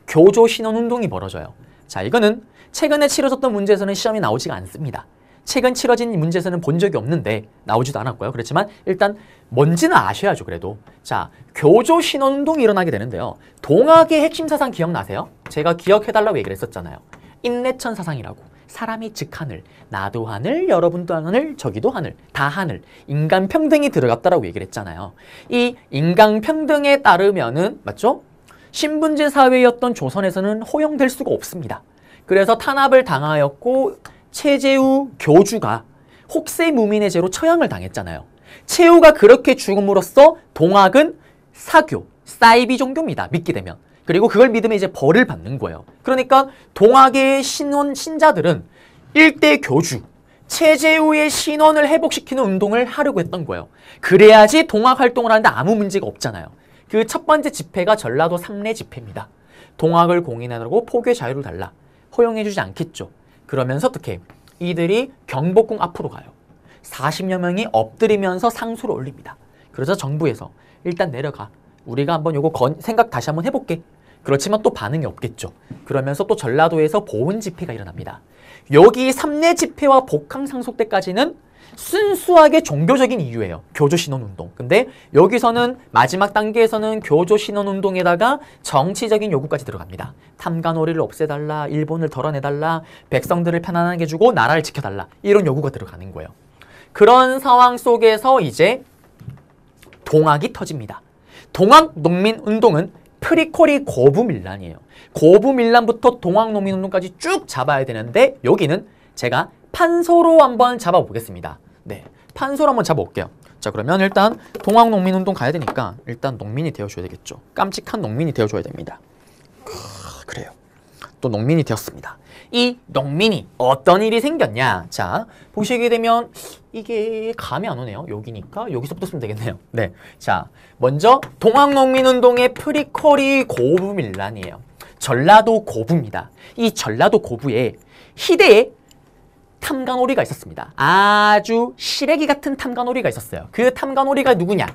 교조 신원운동이 벌어져요. 자, 이거는 최근에 치러졌던 문제에서는 시험이 나오지가 않습니다. 최근 치러진 문제에서는 본 적이 없는데 나오지도 않았고요. 그렇지만 일단 뭔지는 아셔야죠. 그래도 자, 교조 신원운동이 일어나게 되는데요. 동학의 핵심 사상 기억나세요? 제가 기억해달라고 얘기를 했었잖아요. 인내천 사상이라고. 사람이 즉 하늘, 나도 하늘, 여러분도 하늘, 저기도 하늘, 다 하늘, 인간 평등이 들어갔다라고 얘기를 했잖아요. 이 인간 평등에 따르면은 맞죠? 신분제 사회였던 조선에서는 허용될 수가 없습니다. 그래서 탄압을 당하였고 최재우 교주가 혹세무민의 죄로 처형을 당했잖아요. 최우가 그렇게 죽음으로써 동학은 사교, 사이비 종교입니다. 믿게 되면. 그리고 그걸 믿으면 이제 벌을 받는 거예요. 그러니까 동학의 신자들은 일대 교주, 최재우의 신원을 회복시키는 운동을 하려고 했던 거예요. 그래야지 동학 활동을 하는데 아무 문제가 없잖아요. 그 첫 번째 집회가 전라도 삼례 집회입니다. 동학을 공인하라고 포교의 자유를 달라. 허용해주지 않겠죠. 그러면서 어떻게 이들이 경복궁 앞으로 가요. 40여 명이 엎드리면서 상소를 올립니다. 그래서 정부에서 일단 내려가. 우리가 한번 요거 생각 다시 한번 해볼게. 그렇지만 또 반응이 없겠죠. 그러면서 또 전라도에서 보훈 집회가 일어납니다. 여기 삼례 집회와 복항 상속 때까지는 순수하게 종교적인 이유예요. 교조 신원운동. 근데 여기서는 마지막 단계에서는 교조 신원운동에다가 정치적인 요구까지 들어갑니다. 탐관오리를 없애달라, 일본을 덜어내달라, 백성들을 편안하게 해주고 나라를 지켜달라, 이런 요구가 들어가는 거예요. 그런 상황 속에서 이제 동학이 터집니다. 동학 농민운동은 프리콜이 고부밀란이에요. 고부밀란부터 동학농민운동까지 쭉 잡아야 되는데 여기는 제가 판소로 한번 잡아보겠습니다. 네, 판소로 한번 잡아볼게요. 자, 그러면 일단 동학농민운동 가야 되니까 일단 농민이 되어줘야 되겠죠. 깜찍한 농민이 되어줘야 됩니다. 그래요. 또 농민이 되었습니다. 이 농민이 어떤 일이 생겼냐? 자, 보시게 되면 이게 감이 안 오네요. 여기니까 여기서부터 쓰면 되겠네요. 네, 자, 먼저 동학농민운동의 프리퀄이 고부밀란이에요. 전라도 고부입니다. 이 전라도 고부에 희대의 탐관오리가 있었습니다. 아주 시래기 같은 탐관오리가 있었어요. 그 탐관오리가 누구냐?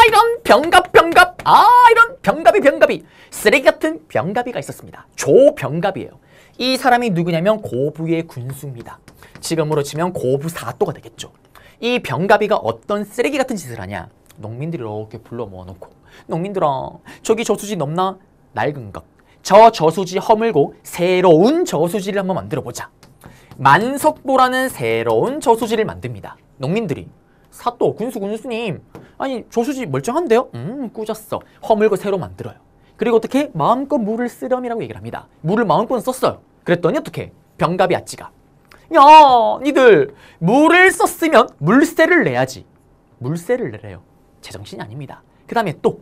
이런 병갑 이런 병갑이 쓰레기 같은 병갑이가 있었습니다. 조병갑이에요. 이 사람이 누구냐면 고부의 군수입니다. 지금으로 치면 고부 사또가 되겠죠. 이 병갑이가 어떤 쓰레기 같은 짓을 하냐? 농민들이 이렇게 불러 모아놓고, 농민들아, 저기 저수지 넘나? 낡은 것. 저 저수지 허물고 새로운 저수지를 한번 만들어보자. 만석보라는 새로운 저수지를 만듭니다. 농민들이, 사또, 군수님, 아니 저수지 멀쩡한데요? 꾸졌어. 허물고 새로 만들어요. 그리고 어떻게? 마음껏 물을 쓰렴이라고 얘기를 합니다. 물을 마음껏 썼어요. 그랬더니 어떻게? 병갑이 아찌가, 야, 니들 물을 썼으면 물세를 내야지. 물세를 내래요. 제정신이 아닙니다. 그 다음에 또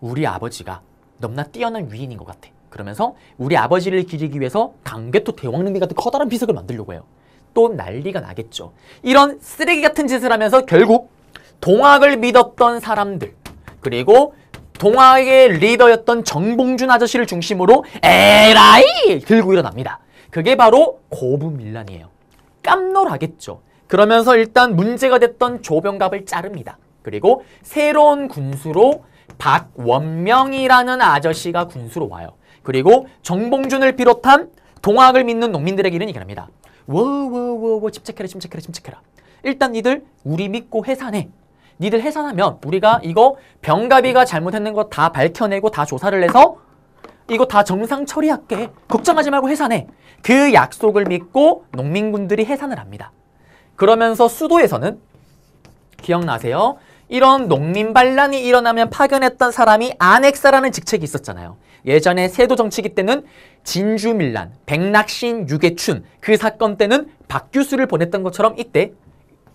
우리 아버지가 너무나 뛰어난 위인인 것 같아. 그러면서 우리 아버지를 기리기 위해서 강개토 대왕릉비 같은 커다란 비석을 만들려고 해요. 또 난리가 나겠죠. 이런 쓰레기 같은 짓을 하면서 결국 동학을 믿었던 사람들, 그리고 동학의 리더였던 정봉준 아저씨를 중심으로 에라이 들고 일어납니다. 그게 바로 고부밀란이에요. 깜놀하겠죠. 그러면서 일단 문제가 됐던 조병갑을 자릅니다. 그리고 새로운 군수로 박원명이라는 아저씨가 군수로 와요. 그리고 정봉준을 비롯한 동학을 믿는 농민들에게 이런 얘기를 합니다. 워워워워, 침착해라. 일단 니들 우리 믿고 해산해. 니들 해산하면 우리가 이거 병갑이가 잘못했는 거 다 밝혀내고 다 조사를 해서 이거 다 정상 처리할게. 걱정하지 말고 해산해. 그 약속을 믿고 농민군들이 해산을 합니다. 그러면서 수도에서는 기억나세요? 이런 농민 반란이 일어나면 파견했던 사람이 안핵사라는 직책이 있었잖아요. 예전에 세도 정치기 때는 진주밀란, 백낙신, 유계춘, 그 사건 때는 박규수를 보냈던 것처럼 이때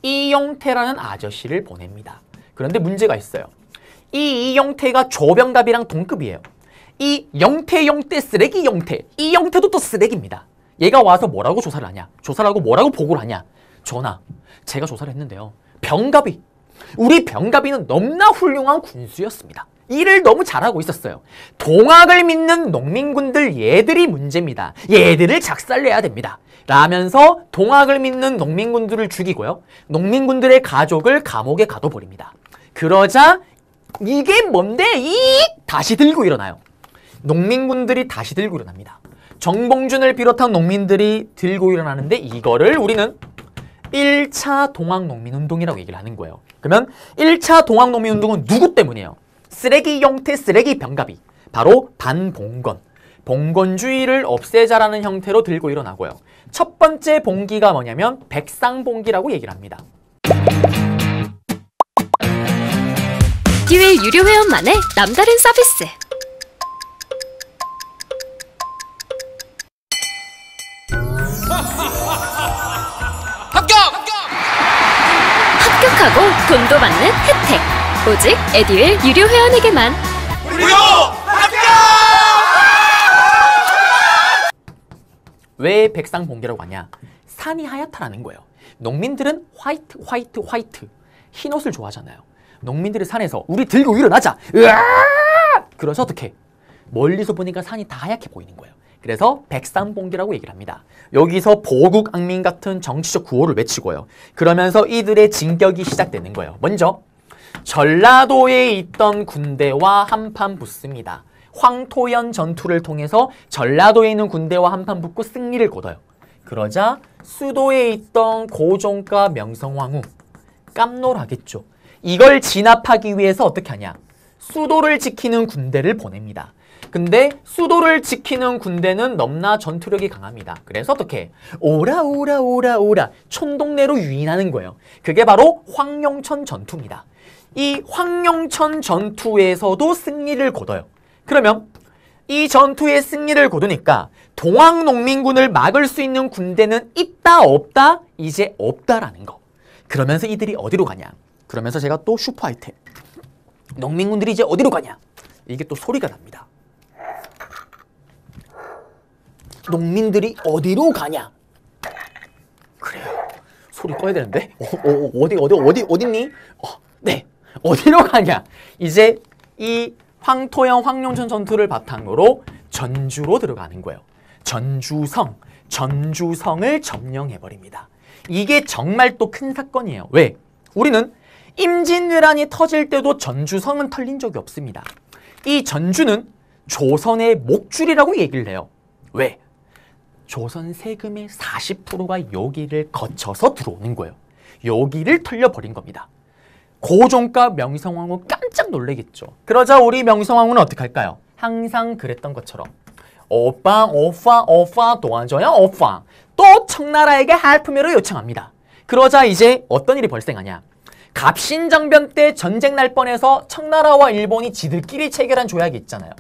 이용태라는 아저씨를 보냅니다. 그런데 문제가 있어요. 이 이용태가 조병갑이랑 동급이에요. 이 영태 쓰레기 영태, 이 영태도 또 쓰레기입니다. 얘가 와서 뭐라고 조사를 하냐? 조사를 하고 뭐라고 보고를 하냐? 전하, 제가 조사를 했는데요. 우리 병갑이는 너무나 훌륭한 군수였습니다. 일을 너무 잘하고 있었어요. 동학을 믿는 농민군들 얘들이 문제입니다. 얘들을 작살내야 됩니다. 라면서 동학을 믿는 농민군들을 죽이고요. 농민군들의 가족을 감옥에 가둬버립니다. 그러자 이게 뭔데? 다시 들고 일어나요. 농민군들이 다시 들고 일어납니다. 정봉준을 비롯한 농민들이 들고 일어나는데 이거를 우리는 1차 동학농민운동이라고 얘기를 하는 거예요. 그러면 1차 동학농민운동은 누구 때문이에요? 쓰레기 영태, 쓰레기 병갑이. 바로 반봉건. 봉건주의를 없애자라는 형태로 들고 일어나고요. 첫 번째 봉기가 뭐냐면 백상봉기라고 얘기를 합니다. 듀얼 유료 회원만의 남다른 서비스. 합격하고 돈도 받는 혜택. 오직 에듀윌 유료 회원에게만. 무료 합격! 왜 백상봉기라고 하냐? 산이 하얗다라는 거예요. 농민들은 화이트 흰 옷을 좋아하잖아요. 농민들이 산에서 우리 들고 일어나자. 으아! 그래서 어떻게? 멀리서 보니까 산이 다 하얗게 보이는 거예요. 그래서 백산봉기라고 얘기를 합니다. 여기서 보국앙민 같은 정치적 구호를 외치고요. 그러면서 이들의 진격이 시작되는 거예요. 먼저 전라도에 있던 군대와 한판 붙습니다. 황토연 전투를 통해서 전라도에 있는 군대와 한판 붙고 승리를 거둬요. 그러자 수도에 있던 고종과 명성황후 깜놀하겠죠. 이걸 진압하기 위해서 어떻게 하냐? 수도를 지키는 군대를 보냅니다. 근데 수도를 지키는 군대는 넘나 전투력이 강합니다. 그래서 어떻게? 오라 오라 오라 오라 촌동네로 유인하는 거예요. 그게 바로 황룡천 전투입니다. 이 황룡천 전투에서도 승리를 거둬요. 그러면 이 전투에 승리를 거두니까 동학농민군을 막을 수 있는 군대는 있다 없다? 이제 없다라는 거. 그러면서 이들이 어디로 가냐? 그러면서 제가 또 슈퍼 아이템. 농민군들이 이제 어디로 가냐? 이게 또 소리가 납니다. 농민들이 어디로 가냐? 그래요. 소리 꺼야 되는데? 어딨니? 네. 어디로 가냐? 이제 이 황토영 황룡천 전투를 바탕으로 전주로 들어가는 거예요. 전주성을 점령해버립니다. 이게 정말 또 큰 사건이에요. 왜? 우리는 임진왜란이 터질 때도 전주성은 털린 적이 없습니다. 이 전주는 조선의 목줄이라고 얘기를 해요. 왜? 조선 세금의 40%가 여기를 거쳐서 들어오는 거예요. 여기를 털려버린 겁니다. 고종과 명성황후 깜짝 놀라겠죠. 그러자 우리 명성황후는 어떻게 할까요? 항상 그랬던 것처럼 오빠 도와줘요 오빠. 또 청나라에게 할품으로 요청합니다. 그러자 이제 어떤 일이 발생하냐? 갑신정변 때 전쟁 날 뻔해서 청나라와 일본이 지들끼리 체결한 조약이 있잖아요.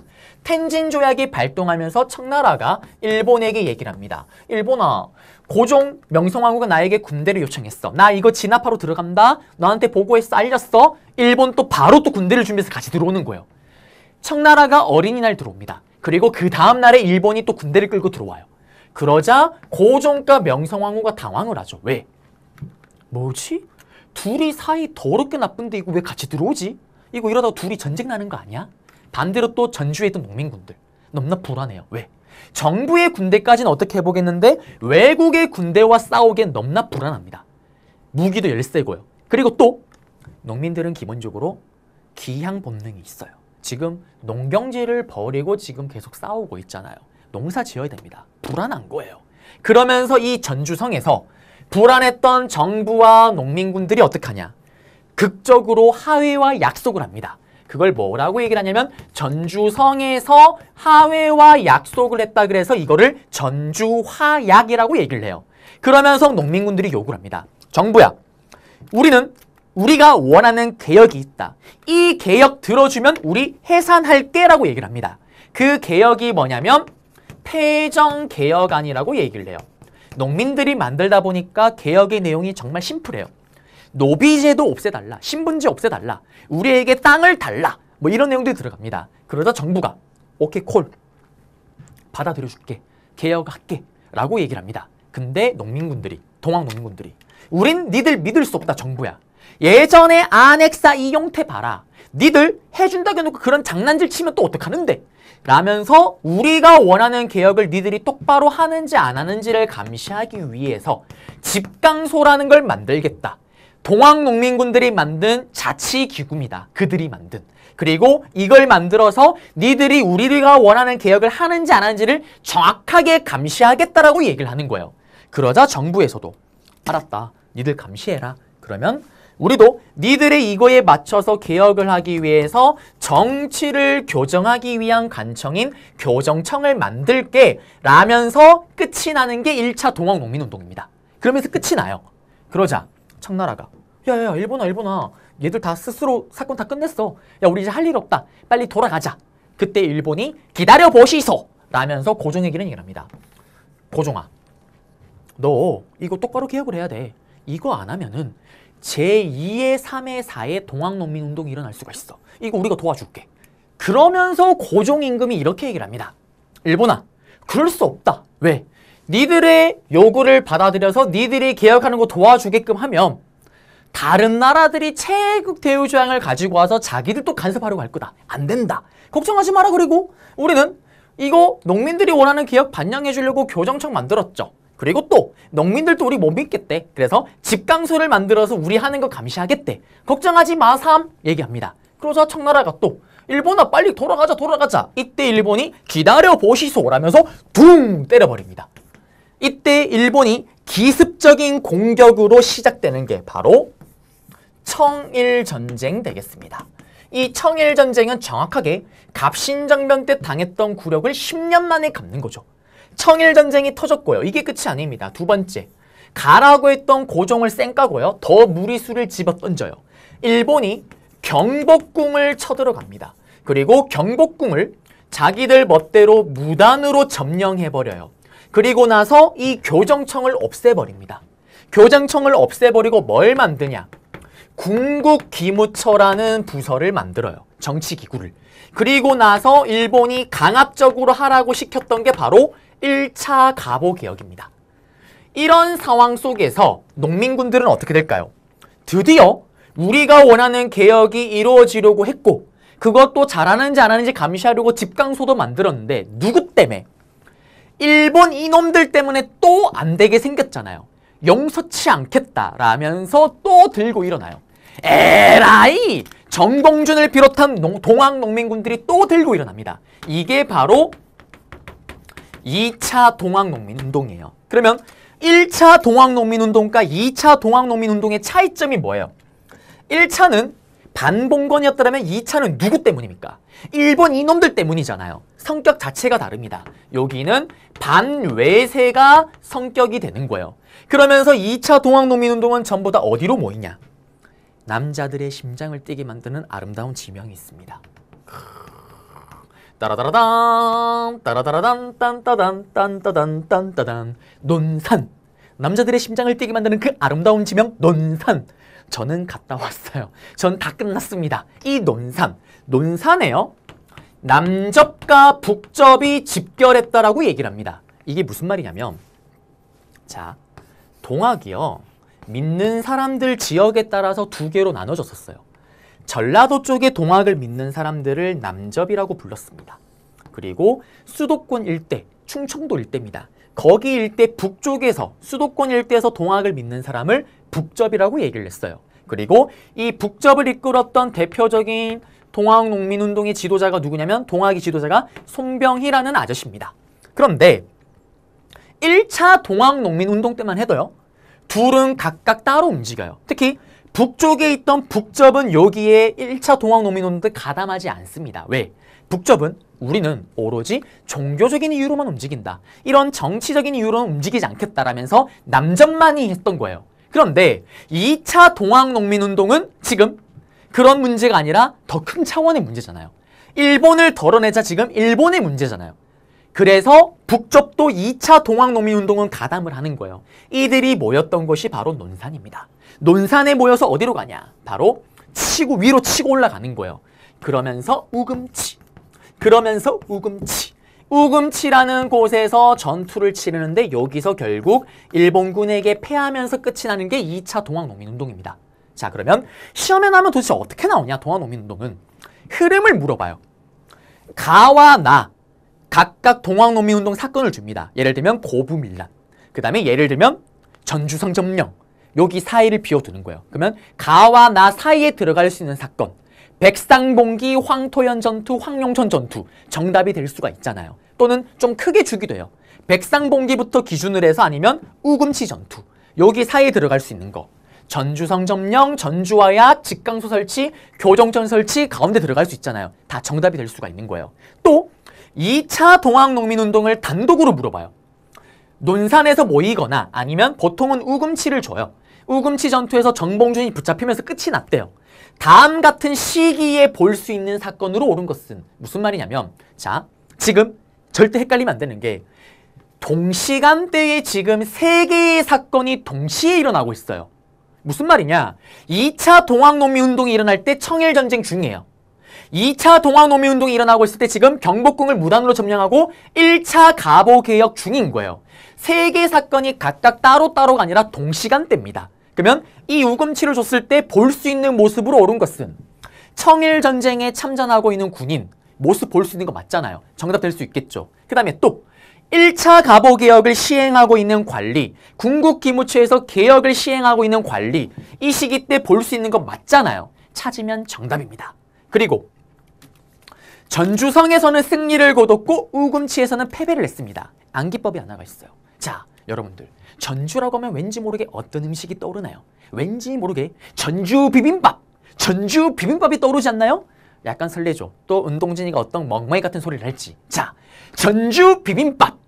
텐진 조약이 발동하면서 청나라가 일본에게 얘기를 합니다. 일본아, 고종 명성황후가 나에게 군대를 요청했어. 나 이거 진압하러 들어간다. 너한테 보고했어. 알렸어. 일본 또 바로 또 군대를 준비해서 같이 들어오는 거예요. 청나라가 어린이날 들어옵니다. 그리고 그 다음 날에 일본이 또 군대를 끌고 들어와요. 그러자 고종과 명성황후가 당황을 하죠. 왜? 뭐지? 둘이 사이 더럽게 나쁜데 이거 왜 같이 들어오지? 이거 이러다가 둘이 전쟁 나는 거 아니야? 반대로 또 전주에 있던 농민군들 너무나 불안해요. 왜? 정부의 군대까지는 어떻게 해보겠는데 외국의 군대와 싸우기엔 너무나 불안합니다. 무기도 열세고요. 그리고 또 농민들은 기본적으로 기향 본능이 있어요. 지금 농경지를 버리고 지금 계속 싸우고 있잖아요. 농사 지어야 됩니다. 불안한 거예요. 그러면서 이 전주성에서 불안했던 정부와 농민군들이 어떻게 하냐? 극적으로 하회와 약속을 합니다. 그걸 뭐라고 얘기를 하냐면 전주성에서 하회와 약속을 했다 그래서 이거를 전주화약이라고 얘기를 해요. 그러면서 농민군들이 요구를 합니다. 정부야, 우리가 원하는 개혁이 있다. 이 개혁 들어주면 우리 해산할게 라고 얘기를 합니다. 그 개혁이 뭐냐면 폐정개혁안이라고 얘기를 해요. 농민들이 만들다 보니까 개혁의 내용이 정말 심플해요. 노비제도 없애달라. 신분제 없애달라. 우리에게 땅을 달라. 뭐 이런 내용들이 들어갑니다. 그러자 정부가 오케이 콜 받아들여줄게. 개혁할게 라고 얘기를 합니다. 근데 농민군들이 동학 농민군들이 우린 니들 믿을 수 없다 정부야. 예전에 안핵사 이용태 봐라. 니들 해준다고 해놓고 그런 장난질 치면 또 어떡하는데? 라면서 우리가 원하는 개혁을 니들이 똑바로 하는지 안 하는지를 감시하기 위해서 집강소라는 걸 만들겠다. 동학농민군들이 만든 자치기구입니다. 그들이 만든. 그리고 이걸 만들어서 니들이 우리가 원하는 개혁을 하는지 안 하는지를 정확하게 감시하겠다라고 얘기를 하는 거예요. 그러자 정부에서도 알았다. 니들 감시해라. 그러면 우리도 니들의 이거에 맞춰서 개혁을 하기 위해서 정치를 교정하기 위한 관청인 교정청을 만들게 라면서 끝이 나는 게 1차 동학농민운동입니다. 그러면서 끝이 나요. 그러자 청나라가 야야 일본아 얘들 다 스스로 사건 다 끝냈어. 야 우리 이제 할 일 없다. 빨리 돌아가자. 그때 일본이 기다려보시소 라면서 고종에게 이런 얘기를 합니다. 고종아 너 이거 똑바로 개혁을 해야 돼. 이거 안 하면은 제2의 3의 4의 동학농민운동이 일어날 수가 있어. 이거 우리가 도와줄게. 그러면서 고종 임금이 이렇게 얘기를 합니다. 일본아 그럴 수 없다. 왜? 니들의 요구를 받아들여서 니들이 개혁하는 거 도와주게끔 하면 다른 나라들이 체국 대우조약을 가지고 와서 자기들도 간섭하려고 할 거다. 안 된다. 걱정하지 마라. 그리고 우리는 이거 농민들이 원하는 개혁 반영해 주려고 교정청 만들었죠. 그리고 또 농민들도 우리 못 믿겠대. 그래서 집강소를 만들어서 우리 하는 거 감시하겠대. 걱정하지 마 삼 얘기합니다. 그러자 청나라가 또 일본아 빨리 돌아가자. 이때 일본이 기다려 보시소라면서 둥 때려버립니다. 이때 일본이 기습적인 공격으로 시작되는 게 바로 청일전쟁 되겠습니다. 이 청일전쟁은 정확하게 갑신정변 때 당했던 굴욕을 10년 만에 갚는 거죠. 청일전쟁이 터졌고요. 이게 끝이 아닙니다. 두 번째, 가라고 했던 고종을 쌩까고요. 더 무리수를 집어던져요. 일본이 경복궁을 쳐들어갑니다. 그리고 경복궁을 자기들 멋대로 무단으로 점령해버려요. 그리고 나서 이 교정청을 없애버립니다. 교정청을 없애버리고 뭘 만드냐? 궁극기무처라는 부서를 만들어요. 정치기구를. 그리고 나서 일본이 강압적으로 하라고 시켰던 게 바로 1차 가보개혁입니다. 이런 상황 속에서 농민군들은 어떻게 될까요? 드디어 우리가 원하는 개혁이 이루어지려고 했고 그것도 잘하는지 안 하는지 감시하려고 집강소도 만들었는데 누구 때문에? 일본 이놈들 때문에 또 안 되게 생겼잖아요. 용서치 않겠다라면서 또 들고 일어나요. 에라이! 정봉준을 비롯한 동학 농민군들이 또 들고 일어납니다. 이게 바로 2차 동학농민운동이에요. 그러면 1차 동학농민운동과 2차 동학농민운동의 차이점이 뭐예요? 1차는 반봉건이었더라면 2차는 누구 때문입니까? 일본 이놈들 때문이잖아요. 성격 자체가 다릅니다. 여기는 반외세가 성격이 되는 거예요. 그러면서 2차 동학농민운동은 전부 다 어디로 모이냐? 남자들의 심장을 뛰게 만드는 아름다운 지명이 있습니다. 따라다라단 따라다라단 딴따단 딴따단 딴따단 논산. 남자들의 심장을 뛰게 만드는 그 아름다운 지명 논산. 저는 갔다 왔어요. 전 다 끝났습니다. 이 논산에요. 남접과 북접이 집결했다라고 얘기를 합니다. 이게 무슨 말이냐면 자, 동학이요. 믿는 사람들 지역에 따라서 두 개로 나눠졌었어요. 전라도 쪽의 동학을 믿는 사람들을 남접이라고 불렀습니다. 그리고 수도권 일대, 충청도 일대입니다. 거기 일대 북쪽에서 수도권 일대에서 동학을 믿는 사람을 북접이라고 얘기를 했어요. 그리고 이 북접을 이끌었던 대표적인 동학농민운동의 지도자가 누구냐면 동학의 지도자가 손병희라는 아저씨입니다. 그런데 1차 동학농민운동 때만 해도요. 둘은 각각 따로 움직여요. 특히 북쪽에 있던 북접은 여기에 1차 동학농민운동 때 가담하지 않습니다. 왜? 북접은 우리는 오로지 종교적인 이유로만 움직인다. 이런 정치적인 이유로는 움직이지 않겠다라면서 남접만이 했던 거예요. 그런데 2차 동학농민운동은 지금 그런 문제가 아니라 더 큰 차원의 문제잖아요. 일본을 덜어내자 지금 일본의 문제잖아요. 그래서 북접도 2차 동학농민운동은 가담을 하는 거예요. 이들이 모였던 것이 바로 논산입니다. 논산에 모여서 어디로 가냐? 바로 위로 치고 올라가는 거예요. 그러면서 우금치라는 곳에서 전투를 치르는데 여기서 결국 일본군에게 패하면서 끝이 나는 게 2차 동학농민운동입니다. 자, 그러면 시험에 나오면 도대체 어떻게 나오냐? 동학농민운동은 흐름을 물어봐요. 가와 나 각각 동학농민운동 사건을 줍니다. 예를 들면 고부밀란, 그 다음에 예를 들면 전주성점령, 여기 사이를 비워두는 거예요. 그러면 가와 나 사이에 들어갈 수 있는 사건, 백상봉기, 황토현 전투, 황룡천 전투, 정답이 될 수가 있잖아요. 또는 좀 크게 주기도 해요. 백상봉기부터 기준을 해서 아니면 우금치 전투, 여기 사이에 들어갈 수 있는 거. 전주성점령, 전주화약, 직강소 설치, 교정전 설치 가운데 들어갈 수 있잖아요. 다 정답이 될 수가 있는 거예요. 또 2차 동학농민운동을 단독으로 물어봐요. 논산에서 모이거나 아니면 보통은 우금치를 줘요. 우금치 전투에서 정봉준이 붙잡히면서 끝이 났대요. 다음 같은 시기에 볼 수 있는 사건으로 옳은 것은 무슨 말이냐면, 자, 지금 절대 헷갈리면 안 되는 게 동시간대에 지금 3개의 사건이 동시에 일어나고 있어요. 무슨 말이냐? 2차 동학농민운동이 일어날 때 청일전쟁 중이에요. 2차 동학농민운동이 일어나고 있을 때 지금 경복궁을 무단으로 점령하고 1차 가보개혁 중인 거예요. 3개 사건이 각각 따로따로가 아니라 동시간대입니다. 그러면 이 우금치를 줬을 때 볼 수 있는 모습으로 옳은 것은 청일전쟁에 참전하고 있는 군인 모습 볼 수 있는 거 맞잖아요. 정답 될 수 있겠죠. 그 다음에 또 1차 갑오개혁을 시행하고 있는 관리, 군국기무처에서 개혁을 시행하고 있는 관리, 이 시기 때 볼 수 있는 거 맞잖아요. 찾으면 정답입니다. 그리고 전주성에서는 승리를 거뒀고 우금치에서는 패배를 했습니다. 암기법이 하나가 있어요. 자, 여러분들 전주라고 하면 왠지 모르게 어떤 음식이 떠오르나요? 왠지 모르게 전주 비빔밥! 전주 비빔밥이 떠오르지 않나요? 약간 설레죠. 또 운동진이가 어떤 멍멍이 같은 소리를 할지. 자, 전주 비빔밥!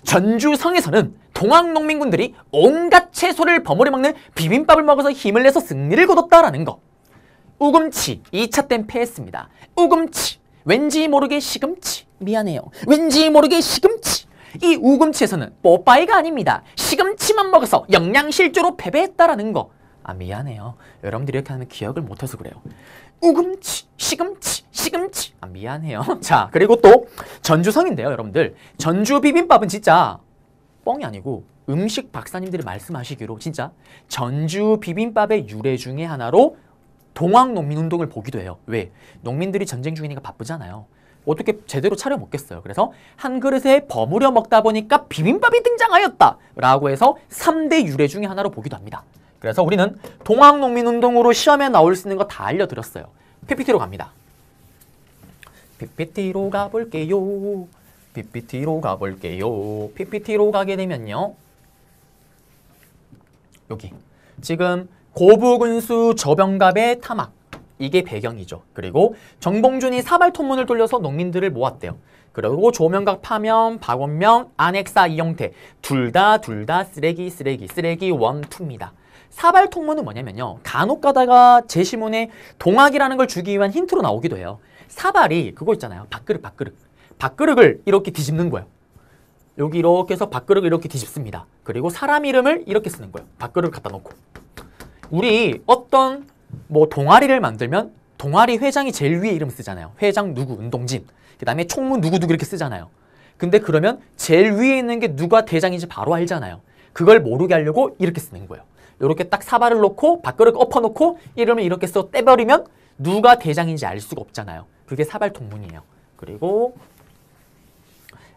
전주성에서는 동학 농민군들이 온갖 채소를 버무려 먹는 비빔밥을 먹어서 힘을 내서 승리를 거뒀다라는 거. 우금치 2차 땐 패했습니다. 우금치 왠지 모르게 시금치. 미안해요. 왠지 모르게 시금치. 이 우금치에서는 뽀빠이가 아닙니다. 시금치만 먹어서 영양실조로 패배했다라는 거. 아, 미안해요. 여러분들이 이렇게 하면 기억을 못해서 그래요. 우금치, 시금치, 시금치. 아, 미안해요. 자, 그리고 또 전주성인데요, 여러분들. 전주 비빔밥은 진짜 뻥이 아니고 음식 박사님들이 말씀하시기로 진짜 전주 비빔밥의 유래 중에 하나로 동학농민운동을 보기도 해요. 왜? 농민들이 전쟁 중이니까 바쁘잖아요. 어떻게 제대로 차려 먹겠어요. 그래서 한 그릇에 버무려 먹다 보니까 비빔밥이 등장하였다 라고 해서 3대 유래 중에 하나로 보기도 합니다. 그래서 우리는 동학농민운동으로 시험에 나올 수 있는 거 다 알려드렸어요. PPT로 갑니다. PPT로 가볼게요. PPT로 가볼게요. PPT로 가게 되면요. 여기 지금 고부군수 저병갑의 타막, 이게 배경이죠. 그리고 정봉준이 사발통문을 돌려서 농민들을 모았대요. 그리고 조명각 파면, 박원명, 안핵사 이용태 둘 다 쓰레기 원, 투입니다. 사발통문은 뭐냐면요. 간혹 가다가 제시문에 동학이라는 걸 주기 위한 힌트로 나오기도 해요. 사발이 그거 있잖아요. 밥그릇을 이렇게 뒤집는 거예요. 여기 이렇게 해서 밥그릇을 이렇게 뒤집습니다. 그리고 사람 이름을 이렇게 쓰는 거예요. 밥그릇을 갖다 놓고. 우리 어떤 뭐 동아리를 만들면 동아리 회장이 제일 위에 이름 쓰잖아요. 회장 누구, 운동진. 그 다음에 총무 누구누구 이렇게 쓰잖아요. 근데 그러면 제일 위에 있는 게 누가 대장인지 바로 알잖아요. 그걸 모르게 하려고 이렇게 쓰는 거예요. 이렇게 딱 사발을 놓고 밥그릇 엎어놓고 이름을 이렇게 써 떼버리면 누가 대장인지 알 수가 없잖아요. 그게 사발통문이에요. 그리고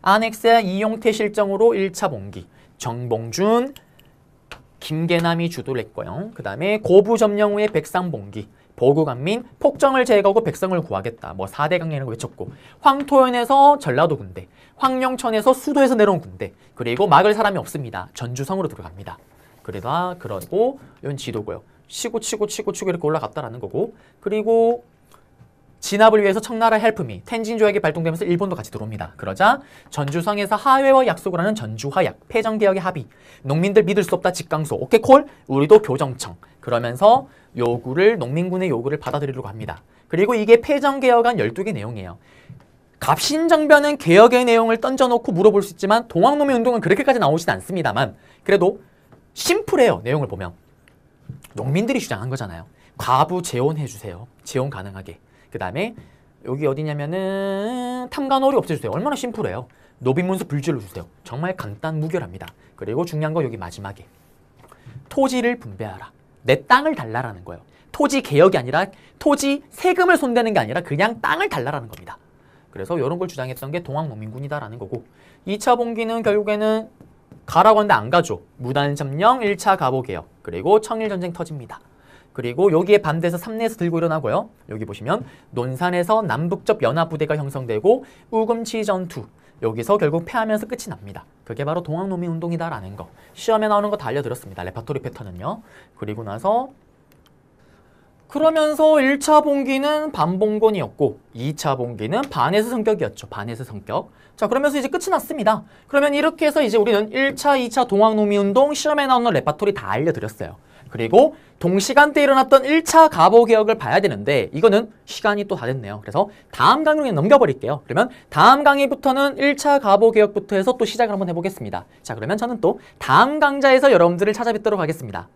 안엑스 이용태 실정으로 1차 봉기. 정봉준, 김계남이 주도를 했고요. 그 다음에 고부점령 후에 백상봉기. 보구간민, 폭정을 제거하고 백성을 구하겠다. 뭐 4대 강령이라는 거 외쳤고, 황토현에서 전라도 군대, 황령천에서 수도에서 내려온 군대, 그리고 막을 사람이 없습니다. 전주성으로 들어갑니다. 그러고 이건 지도고요. 치고 이렇게 올라갔다라는 거고, 그리고 진압을 위해서 청나라 헬프미, 텐진 조약이 발동되면서 일본도 같이 들어옵니다. 그러자 전주성에서 하회와 약속을 하는 전주화약, 폐정개혁의 합의, 농민들 믿을 수 없다 직강소, 오케이 콜, 우리도 교정청. 그러면서 농민군의 요구를 받아들이려고 합니다. 그리고 이게 폐정개혁안 12개 내용이에요. 갑신정변은 개혁의 내용을 던져놓고 물어볼 수 있지만 동학농민운동은 그렇게까지 나오진 않습니다만 그래도 심플해요. 내용을 보면. 농민들이 주장한 거잖아요. 과부 재혼해주세요. 재혼 가능하게. 그 다음에 여기 어디냐면은 탐관오리 없애주세요. 얼마나 심플해요. 노빈문서 불지를 주세요. 정말 간단 무결합니다. 그리고 중요한 거 여기 마지막에 토지를 분배하라. 내 땅을 달라라는 거예요. 토지 개혁이 아니라 토지 세금을 손대는 게 아니라 그냥 땅을 달라라는 겁니다. 그래서 이런 걸 주장했던 게 동학농민군이다라는 거고 2차 봉기는 결국에는 가라고 하는데 안 가죠. 무단점령 1차 갑오개혁 그리고 청일전쟁 터집니다. 그리고 여기에 반대해서 삼내에서 들고 일어나고요. 여기 보시면 논산에서 남북적 연합부대가 형성되고 우금치 전투 여기서 결국 패하면서 끝이 납니다. 그게 바로 동학농민운동이다라는 거. 시험에 나오는 거 다 알려드렸습니다. 레파토리 패턴은요. 그리고 나서 그러면서 1차 봉기는 반봉건이었고 2차 봉기는 반해서 성격이었죠. 반해서 성격. 자 그러면서 이제 끝이 났습니다. 그러면 이렇게 해서 이제 우리는 1차, 2차 동학농민운동 시험에 나오는 레파토리 다 알려드렸어요. 그리고 동시간대에 일어났던 1차 갑오개혁을 봐야 되는데 이거는 시간이 또 다 됐네요. 그래서 다음 강의로 그냥 넘겨버릴게요. 그러면 다음 강의부터는 1차 갑오개혁부터 해서 또 시작을 한번 해보겠습니다. 자 그러면 저는 또 다음 강좌에서 여러분들을 찾아뵙도록 하겠습니다.